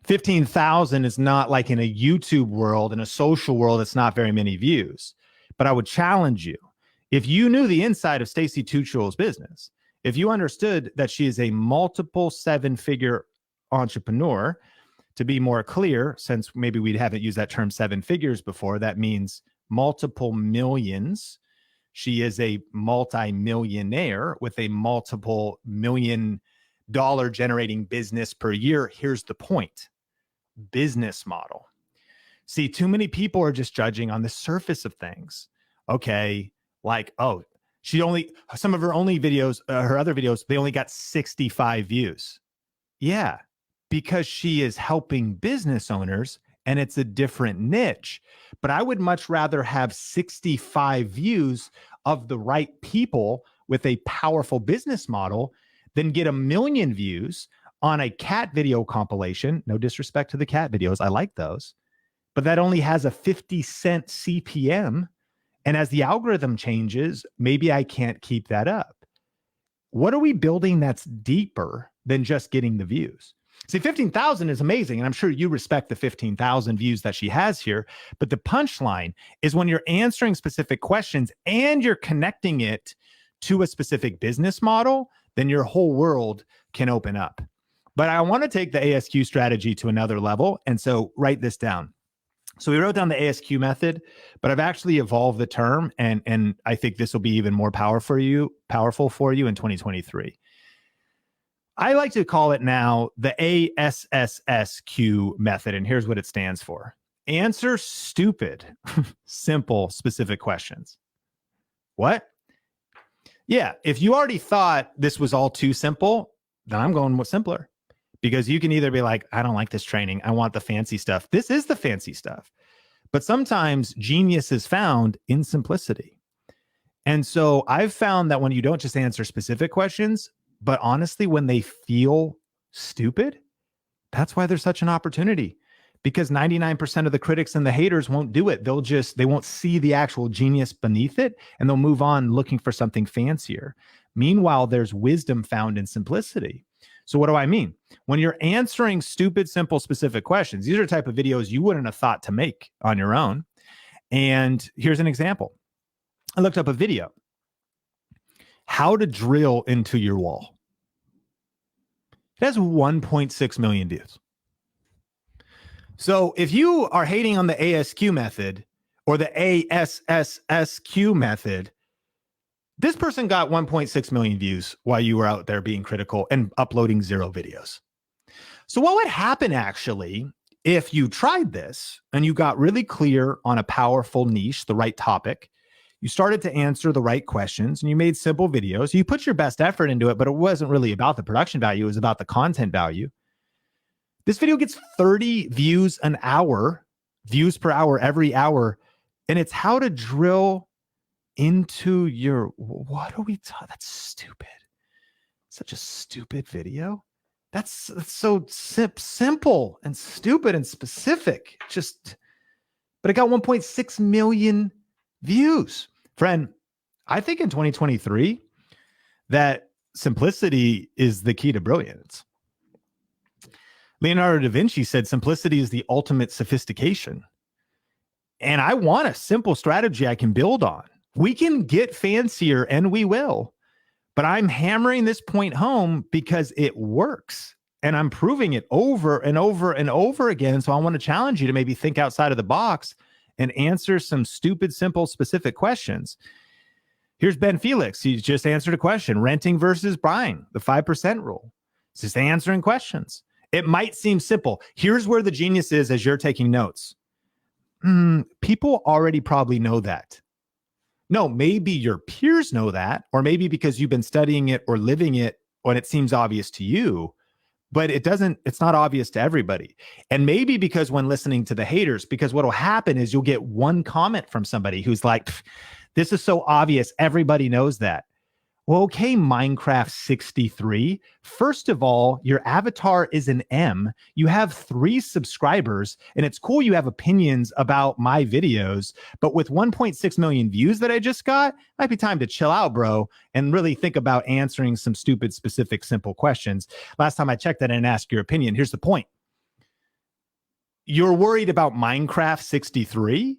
15,000 is not like in a YouTube world, in a social world, it's not very many views. But I would challenge you, if you knew the inside of Stacy Tuchel's business, if you understood that she is a multiple 7-figure entrepreneur, to be more clear, since maybe we haven't used that term 7 figures before, that means multiple millions. She is a multi-millionaire with a multiple $million generating business per year. Here's the point. Business model. See, too many people are just judging on the surface of things. Okay, like, some of her her other videos, they only got 65 views. Yeah, because she is helping business owners and it's a different niche. But I would much rather have 65 views of the right people with a powerful business model than get 1 million views on a cat video compilation. No disrespect to the cat videos. I like those. But that only has a 50-cent CPM. And as the algorithm changes, maybe I can't keep that up. What are we building that's deeper than just getting the views? See, 15,000 is amazing. And I'm sure you respect the 15,000 views that she has here. But the punchline is when you're answering specific questions and you're connecting it to a specific business model, then your whole world can open up. But I want to take the ASQ strategy to another level. And so write this down. So we wrote down the ASQ method, but I've actually evolved the term. And I think this will be even more powerful for you in 2023. I like to call it now the ASSQ method. And here's what it stands for. Answer stupid, simple, specific questions. What? Yeah, if you already thought this was all too simple, then I'm going with simpler. Because you can either be like, I don't like this training. I want the fancy stuff. This is the fancy stuff. But sometimes genius is found in simplicity. And so I've found that when you don't just answer specific questions, but honestly, when they feel stupid, that's why there's such an opportunity. Because 99% of the critics and the haters won't do it. They won't see the actual genius beneath it, and they'll move on looking for something fancier. Meanwhile, there's wisdom found in simplicity. So what do I mean? When you're answering stupid, simple, specific questions, these are the type of videos you wouldn't have thought to make on your own. And here's an example. I looked up a video. How to drill into your wall. It has 1.6 million views. So if you are hating on the ASQ method or the ASSQ method, this person got 1.6 million views while you were out there being critical and uploading 0 videos. So what would happen actually if you tried this and you got really clear on a powerful niche, the right topic, you started to answer the right questions and you made simple videos, you put your best effort into it, but it wasn't really about the production value, it was about the content value. This video gets 30 views an hour, views per hour, every hour. And it's how to drill into your, what are we talking? That's stupid. Such a stupid video. That's so simple and stupid and specific. But it got 1.6 million views. Friend, I think in 2023 that simplicity is the key to brilliance. Leonardo da Vinci said simplicity is the ultimate sophistication. And I want a simple strategy I can build on. We can get fancier and we will, but I'm hammering this point home because it works and I'm proving it over and over and over again. So I want to challenge you to maybe think outside of the box and answer some stupid, simple, specific questions. Here's Ben Felix. He just answered a question, renting versus buying, the 5% rule. It's just answering questions. It might seem simple. Here's where the genius is as you're taking notes. People already probably know that. No, maybe your peers know that, or maybe because you've been studying it or living it when it seems obvious to you, but it's not obvious to everybody. And maybe because when listening to the haters, because what'll happen is you'll get one comment from somebody who's like, this is so obvious. Everybody knows that. Well, okay, Minecraft 63. First of all, your avatar is an M. You have 3 subscribers, and it's cool you have opinions about my videos. But with 1.6 million views that I just got, might be time to chill out, bro, and really think about answering some stupid, specific, simple questions. Last time I checked that and asked your opinion. Here's the point. You're worried about Minecraft 63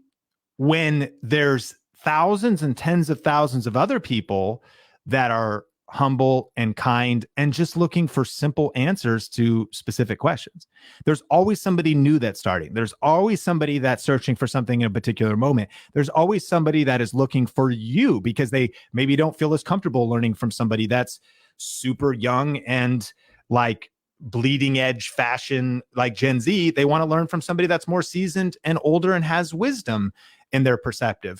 when there's thousands and tens of thousands of other people that are humble and kind and just looking for simple answers to specific questions. There's always somebody new that's starting. There's always somebody that's searching for something in a particular moment. There's always somebody that is looking for you because they maybe don't feel as comfortable learning from somebody that's super young and like bleeding edge fashion like Gen Z. They want to learn from somebody that's more seasoned and older and has wisdom in their perception.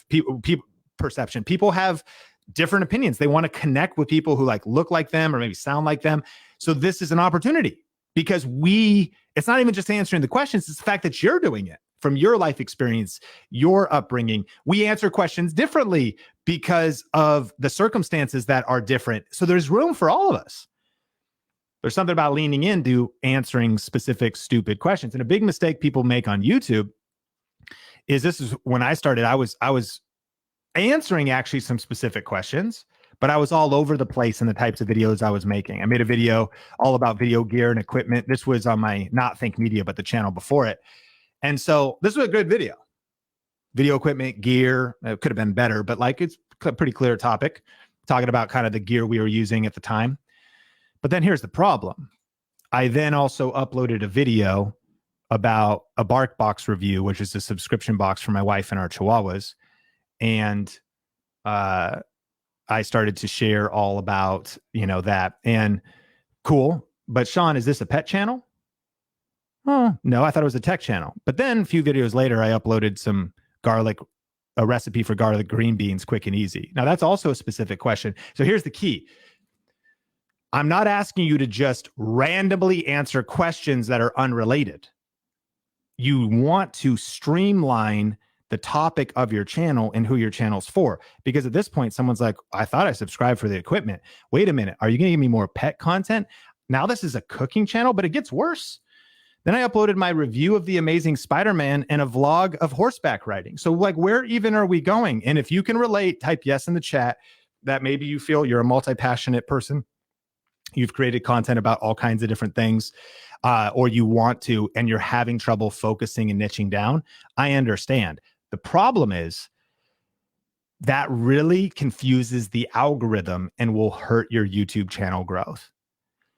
People have different opinions. They want to connect with people who like look like them or maybe sound like them. So this is an opportunity because it's not even just answering the questions. It's the fact that you're doing it from your life experience, your upbringing. We answer questions differently because of the circumstances that are different. So there's room for all of us. There's something about leaning into answering specific, stupid questions. And a big mistake people make on YouTube is this is when I started, I was answering actually some specific questions, but I was all over the place in the types of videos I was making. I made a video all about video gear and equipment. This was on my Not Think Media, but the channel before it. And so this was a good video. Video equipment, gear, it could have been better, but like it's a pretty clear topic, talking about kind of the gear we were using at the time. But then here's the problem. I then also uploaded a video about a Bark Box review, which is a subscription box for my wife and our Chihuahuas. And I started to share all about, that. And cool. But Sean, is this a pet channel? Oh, no, I thought it was a tech channel. But then a few videos later, I uploaded some garlic a recipe for garlic green beans quick and easy. Now, that's also a specific question. So here's the key. I'm not asking you to just randomly answer questions that are unrelated. You want to streamline the topic of your channel and who your channel's for. Because at this point, someone's like, I thought I subscribed for the equipment. Wait a minute. Are you going to give me more pet content? Now this is a cooking channel, but it gets worse. Then I uploaded my review of The Amazing Spider-Man and a vlog of horseback riding. So like, where even are we going? And if you can relate, type yes in the chat that maybe you feel you're a multi-passionate person. You've created content about all kinds of different things, or you want to, and you're having trouble focusing and niching down. I understand. The problem is that really confuses the algorithm and will hurt your YouTube channel growth.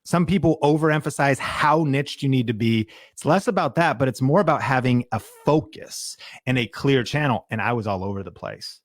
Some people overemphasize how niched you need to be. It's less about that, but it's more about having a focus and a clear channel. And I was all over the place.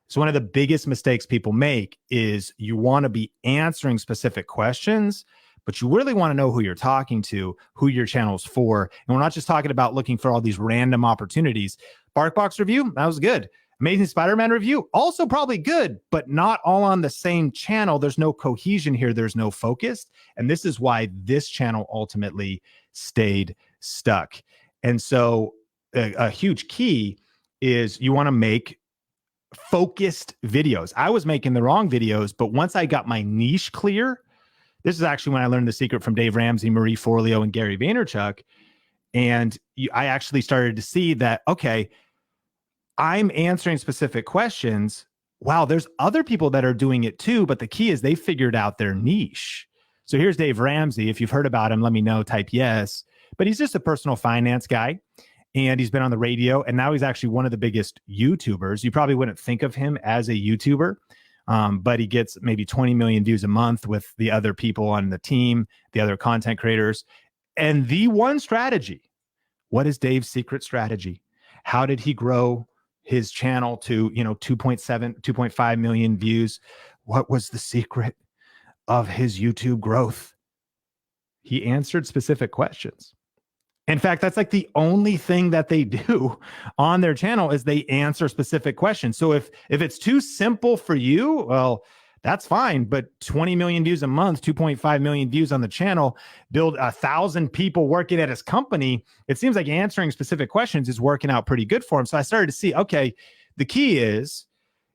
So one of the biggest mistakes people make is you want to be answering specific questions, but you really want to know who you're talking to, who your channel's for. And we're not just talking about looking for all these random opportunities. BarkBox review, that was good. Amazing Spider-Man review, also probably good, but not all on the same channel. There's no cohesion here. There's no focus. And this is why this channel ultimately stayed stuck. And so a huge key is you want to make focused videos. I was making the wrong videos, but once I got my niche clear, this is actually when I learned the secret from Dave Ramsey, Marie Forleo, and Gary Vaynerchuk. And I actually started to see that, okay, I'm answering specific questions. Wow, there's other people that are doing it too, but the key is they figured out their niche. So here's Dave Ramsey. If you've heard about him, let me know, type yes. But he's just a personal finance guy. And he's been on the radio, and now he's actually one of the biggest YouTubers. You probably wouldn't think of him as a YouTuber, but he gets maybe 20 million views a month with the other people on the team, the other content creators. And the one strategy, what is Dave's secret strategy? How did he grow his channel to, 2.7, 2.5 million views? What was the secret of his YouTube growth? He answered specific questions. In fact, that's like the only thing that they do on their channel is they answer specific questions. So if it's too simple for you, well, that's fine. But 20 million views a month, 2.5 million views on the channel, build 1,000 people working at his company, it seems like answering specific questions is working out pretty good for him. So I started to see, okay, the key is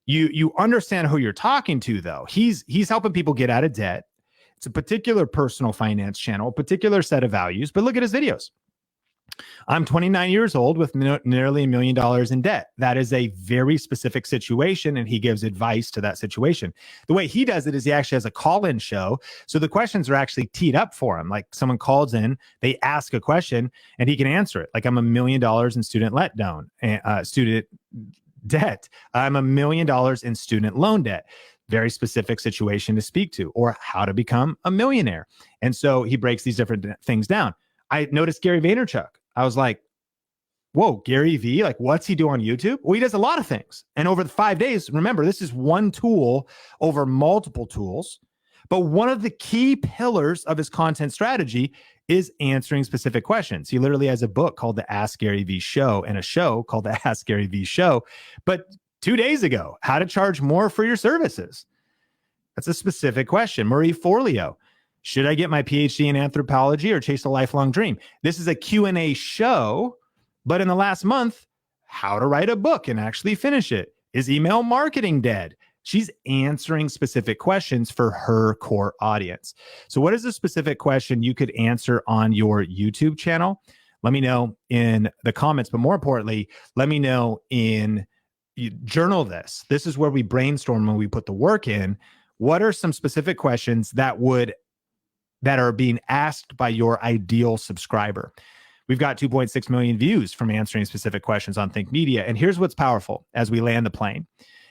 you understand who you're talking to, though. He's helping people get out of debt. It's a particular personal finance channel, a particular set of values, but look at his videos. I'm 29 years old with nearly $1 million in debt. That is a very specific situation, and he gives advice to that situation. The way he does it is he actually has a call-in show. So the questions are actually teed up for him. Like someone calls in, they ask a question, and he can answer it. Like, I'm $1 million in student debt. I'm $1 million in student loan debt. Very specific situation to speak to, or how to become a millionaire. And so he breaks these different things down. I noticed Gary Vaynerchuk. I was like, whoa, Gary V, like, what's he do on YouTube? Well, he does a lot of things. And over the 5 days, remember, this is one tool over multiple tools. But one of the key pillars of his content strategy is answering specific questions. He literally has a book called The Ask Gary V Show and a show called The Ask Gary V Show. But 2 days ago, how to charge more for your services. That's a specific question. Marie Forleo. Should I get my PhD in anthropology or chase a lifelong dream? This is a Q&A show, but in the last month, how to write a book and actually finish it. Is email marketing dead? She's answering specific questions for her core audience. So what is a specific question you could answer on your YouTube channel? Let me know in the comments, but more importantly, let me know journal this. This is where we brainstorm when we put the work in. What are some specific questions that are being asked by your ideal subscriber? We've got 2.6 million views from answering specific questions on Think Media. And here's what's powerful as we land the plane.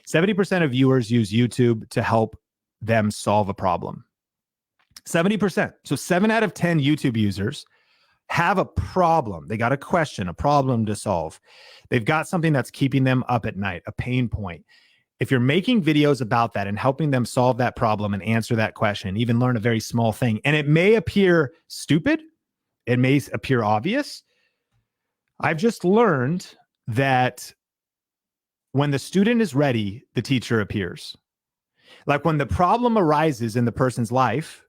70% of viewers use YouTube to help them solve a problem. 70%. So 7 out of 10 YouTube users have a problem. They got a question, a problem to solve. They've got something that's keeping them up at night, a pain point. If you're making videos about that and helping them solve that problem and answer that question, even learn a very small thing, and it may appear stupid, it may appear obvious. I've just learned that when the student is ready, the teacher appears. Like when the problem arises in the person's life,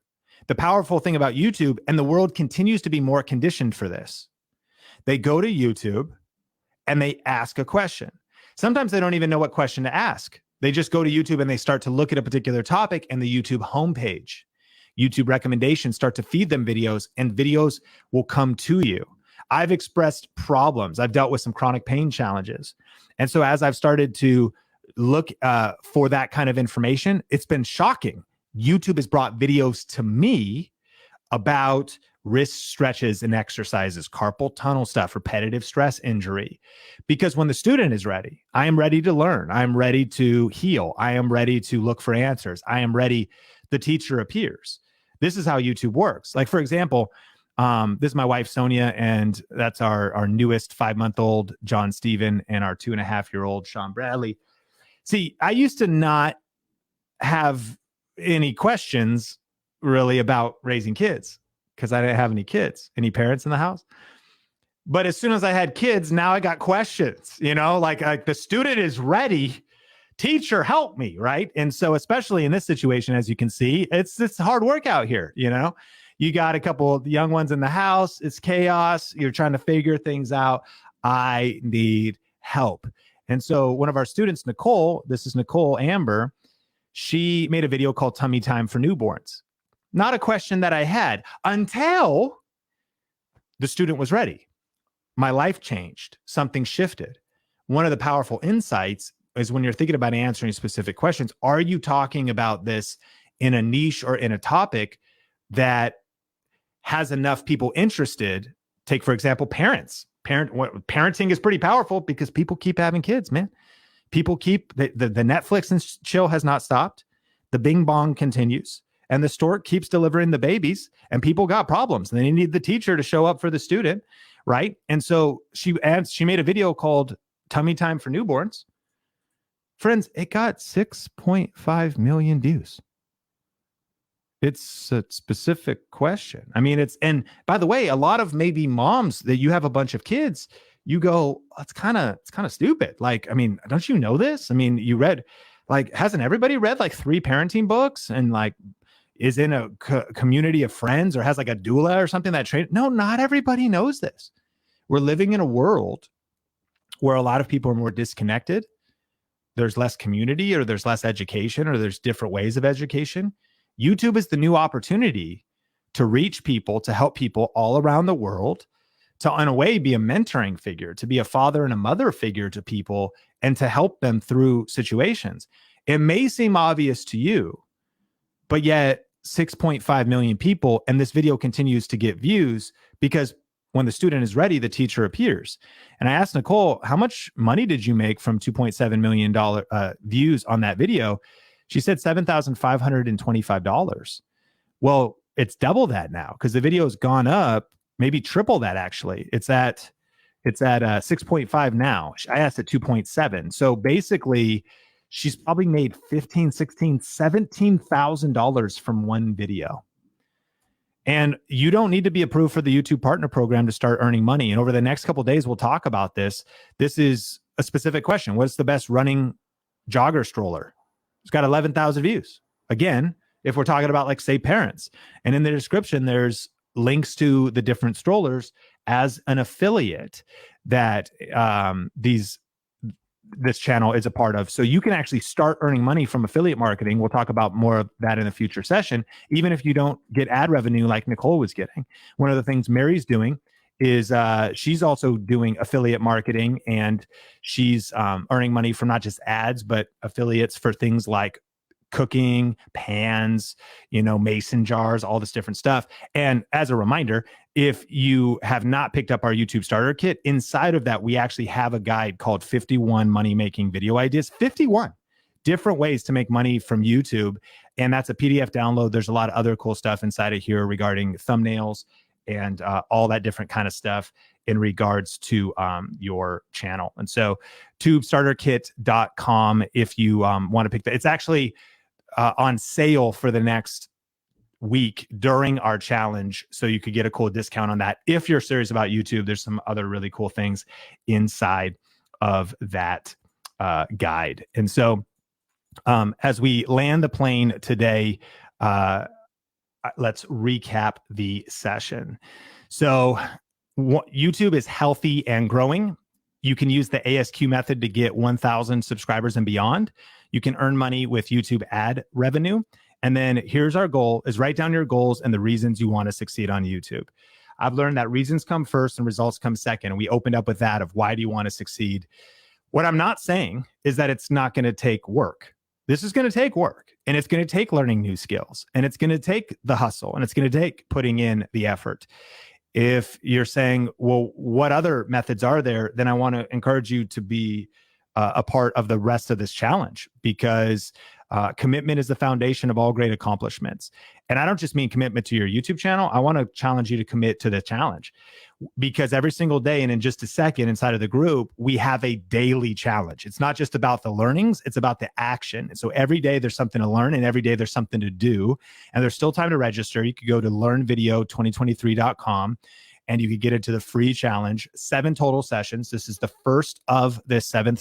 the powerful thing about YouTube, and the world continues to be more conditioned for this, they go to YouTube and they ask a question. Sometimes they don't even know what question to ask. They just go to YouTube and they start to look at a particular topic, and the YouTube homepage, YouTube recommendations start to feed them videos, and videos will come to you. I've expressed problems. I've dealt with some chronic pain challenges. And so as I've started to look for that kind of information, it's been shocking. YouTube has brought videos to me about wrist stretches and exercises, carpal tunnel stuff, repetitive stress injury. Because when the student is ready, I am ready to learn. I am ready to heal. I am ready to look for answers. I am ready. The teacher appears. This is how YouTube works. Like, for example, this is my wife, Sonia, and that's our newest 5-month-old, John Steven, and our 2.5-year-old, Sean Bradley. See, I used to not have any questions really about raising kids because I didn't have any kids, any parents in the house. But as soon as I had kids, now I got questions, like the student is ready, teacher, help me, right? And so especially in this situation, as you can see, it's hard work out here, You got a couple of young ones in the house. It's chaos. You're trying to figure things out. I need help. And so one of our students, Nicole, this is Nicole Amber, she made a video called Tummy Time for Newborns. Not a question that I had until the student was ready. My life changed. Something shifted. One of the powerful insights is when you're thinking about answering specific questions, are you talking about this in a niche or in a topic that has enough people interested? Take, for example, parents. Parenting is pretty powerful because people keep having kids, man. People keep, the Netflix and chill has not stopped. The bing bong continues. And the stork keeps delivering the babies, and people got problems. And they need the teacher to show up for the student, right? And so she made a video called Tummy Time for Newborns. Friends, it got 6.5 million views. It's a specific question. I mean, and by the way, a lot of maybe moms that you have a bunch of kids, you go, oh, it's kind of stupid. Like, I mean, don't you know this? I mean, you read, like, hasn't everybody read like 3 parenting books and like is in a community of friends or has like a doula or something that train? No, not everybody knows this. We're living in a world where a lot of people are more disconnected. There's less community, or there's less education, or there's different ways of education. YouTube is the new opportunity to reach people, to help people all around the world, to, in a way, be a mentoring figure, to be a father and a mother figure to people, and to help them through situations. It may seem obvious to you, but yet 6.5 million people, and this video continues to get views because when the student is ready, the teacher appears. And I asked Nicole, how much money did you make from $2.7 million views on that video? She said $7,525. Well, it's double that now because the video has gone up, maybe triple that actually. It's at 6.5 now. I asked at 2.7. So basically, she's probably made $15,000, $16,000, $17,000 from one video. And you don't need to be approved for the YouTube Partner Program to start earning money. And over the next couple of days, we'll talk about this. This is a specific question. What's the best running jogger stroller? It's got 11,000 views. Again, if we're talking about, like, say, parents. And in the description, there's links to the different strollers as an affiliate that this channel is a part of. So you can actually start earning money from affiliate marketing. We'll talk about more of that in a future session, even if you don't get ad revenue like Nicole was getting. One of the things Mary's doing is she's also doing affiliate marketing, and she's earning money from not just ads, but affiliates for things like cooking, pans, mason jars, all this different stuff. And as a reminder, if you have not picked up our YouTube starter kit, inside of that, we actually have a guide called 51 Money Making Video Ideas, 51 different ways to make money from YouTube. And that's a PDF download. There's a lot of other cool stuff inside of here regarding thumbnails and all that different kind of stuff in regards to your channel. And so tubestarterkit.com if you want to pick that. It's actually on sale for the next week during our challenge, so you could get a cool discount on that. If you're serious about YouTube, there's some other really cool things inside of that guide. And so as we land the plane today, let's recap the session. So YouTube is healthy and growing. You can use the ASQ method to get 1,000 subscribers and beyond. You can earn money with YouTube ad revenue. And then here's our goal: is write down your goals and the reasons you want to succeed on YouTube. I've learned that reasons come first and results come second. And we opened up with that of why do you want to succeed? What I'm not saying is that it's not going to take work. This is going to take work, and it's going to take learning new skills, and it's going to take the hustle, and it's going to take putting in the effort. If you're saying, well, what other methods are there? Then I want to encourage you to be a part of the rest of this challenge, because commitment is the foundation of all great accomplishments. And I don't just mean commitment to your YouTube channel. I want to challenge you to commit to the challenge, because every single day, and in just a second inside of the group, we have a daily challenge. It's not just about the learnings, it's about the action. And so every day there's something to learn, and every day there's something to do. And there's still time to register. You could go to learnvideo2023.com and you could get into the free challenge, 7 total sessions. This is the first of the 7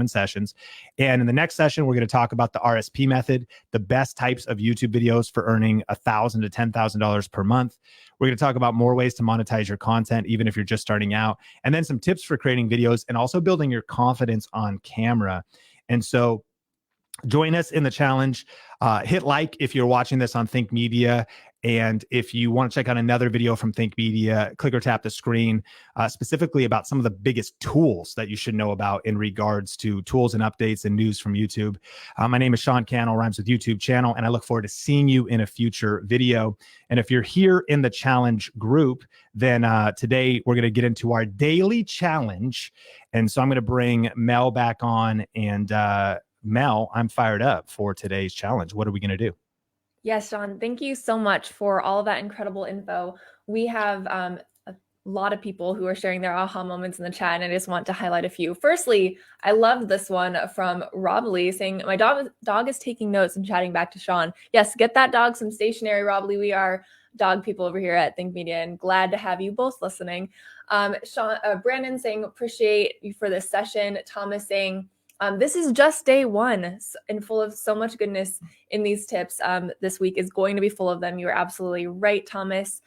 sessions. And in the next session, we're going to talk about the RSP method, the best types of YouTube videos for earning $1,000 to $10,000 per month. We're going to talk about more ways to monetize your content, even if you're just starting out, and then some tips for creating videos and also building your confidence on camera. And so join us in the challenge. Hit like if you're watching this on Think Media. And if you want to check out another video from Think Media, click or tap the screen, specifically about some of the biggest tools that you should know about in regards to tools and updates and news from YouTube. My name is Sean Cannell, rhymes with YouTube channel, and I look forward to seeing you in a future video. And if you're here in the challenge group, then today we're going to get into our daily challenge. And so I'm going to bring Mel back on. And Mel, I'm fired up for today's challenge. What are we going to do? Yes, Sean, thank you so much for all of that incredible info. We have a lot of people who are sharing their aha moments in the chat, and I just want to highlight a few. Firstly, I loved this one from Rob Lee saying, my dog is taking notes and chatting back to Sean. Yes, get that dog some stationery, Rob Lee. We are dog people over here at Think Media, and glad to have you both listening. Brandon saying, appreciate you for this session. Thomas saying, this is just day one and full of so much goodness in these tips. This week is going to be full of them. You are absolutely right, Thomas.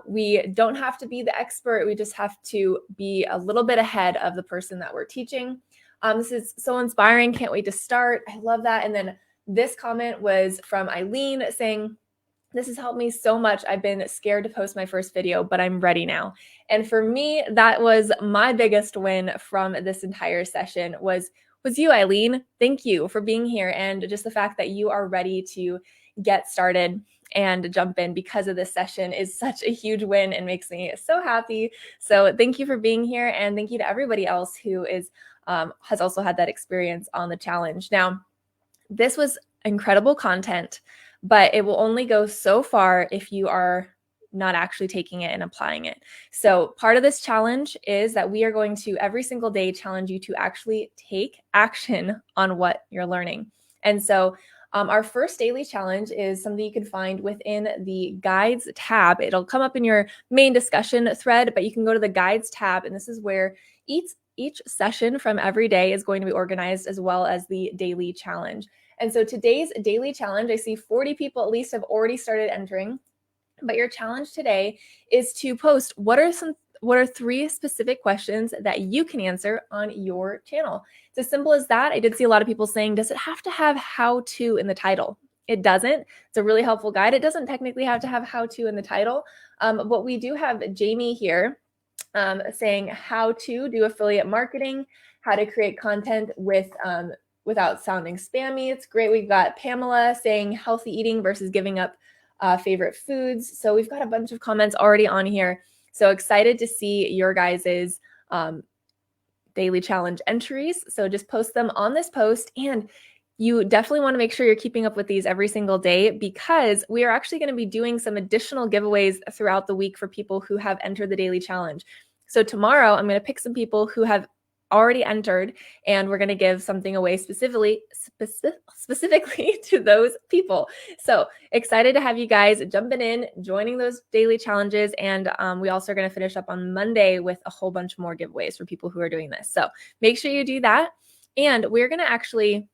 We don't have to be the expert. We just have to be a little bit ahead of the person that we're teaching. This is so inspiring. Can't wait to start. I love that. And then this comment was from Eileen saying, this has helped me so much. I've been scared to post my first video, but I'm ready now. And for me, that was my biggest win from this entire session was you, Eileen. Thank you for being here, and just the fact that you are ready to get started and jump in because of this session is such a huge win and makes me so happy. So thank you for being here, and thank you to everybody else who is has also had that experience on the challenge. Now, this was incredible content, but it will only go so far if you are not actually taking it and applying it. So part of this challenge is that we are going to every single day challenge you to actually take action on what you're learning. And so our first daily challenge is something you can find within the guides tab. It'll come up in your main discussion thread, but you can go to the guides tab, and this is where each session from every day is going to be organized, as well as the daily challenge. And so today's daily challenge, I see 40 people at least have already started entering. But your challenge today is to post what are 3 specific questions that you can answer on your channel. It's as simple as that. I did see a lot of people saying, does it have to have how to in the title? It doesn't. It's a really helpful guide. It doesn't technically have to have how to in the title. But we do have Jamie here saying how to do affiliate marketing, how to create content without sounding spammy. It's great. We've got Pamela saying healthy eating versus giving up favorite foods. So we've got a bunch of comments already on here. So excited to see your guys's daily challenge entries. So just post them on this post, and you definitely want to make sure you're keeping up with these every single day, because we are actually going to be doing some additional giveaways throughout the week for people who have entered the daily challenge. So tomorrow I'm going to pick some people who have already entered, and we're going to give something away specifically to those people. So excited to have you guys jumping in, joining those daily challenges. And we also are going to finish up on Monday with a whole bunch more giveaways for people who are doing this. So make sure you do that. And we're going to actually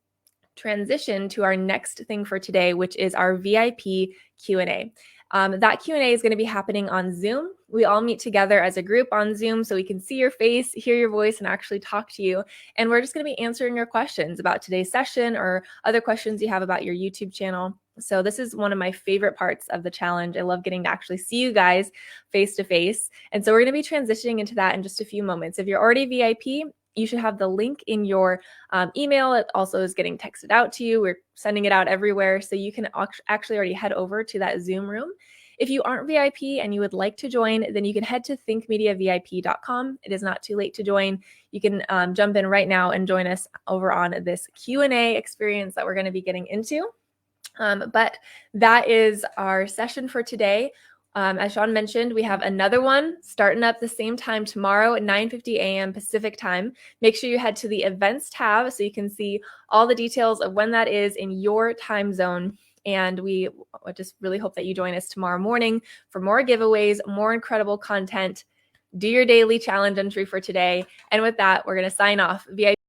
transition to our next thing for today, which is our VIP Q&A. That Q&A is going to be happening on Zoom. We all meet together as a group on Zoom so we can see your face, hear your voice, and actually talk to you. And we're just going to be answering your questions about today's session or other questions you have about your YouTube channel. So this is one of my favorite parts of the challenge. I love getting to actually see you guys face to face. And so we're going to be transitioning into that in just a few moments. If you're already VIP, you should have the link in your email. It also is getting texted out to you. We're sending it out everywhere. So you can actually already head over to that Zoom room. If you aren't VIP and you would like to join, then you can head to thinkmediavip.com. It is not too late to join. You can jump in right now and join us over on this Q&A experience that we're going to be getting into. But that is our session for today. As Sean mentioned, we have another one starting up the same time tomorrow at 9:50 a.m. Pacific time. Make sure you head to the events tab so you can see all the details of when that is in your time zone. And we just really hope that you join us tomorrow morning for more giveaways, more incredible content. Do your daily challenge entry for today. And with that, we're going to sign off. VIP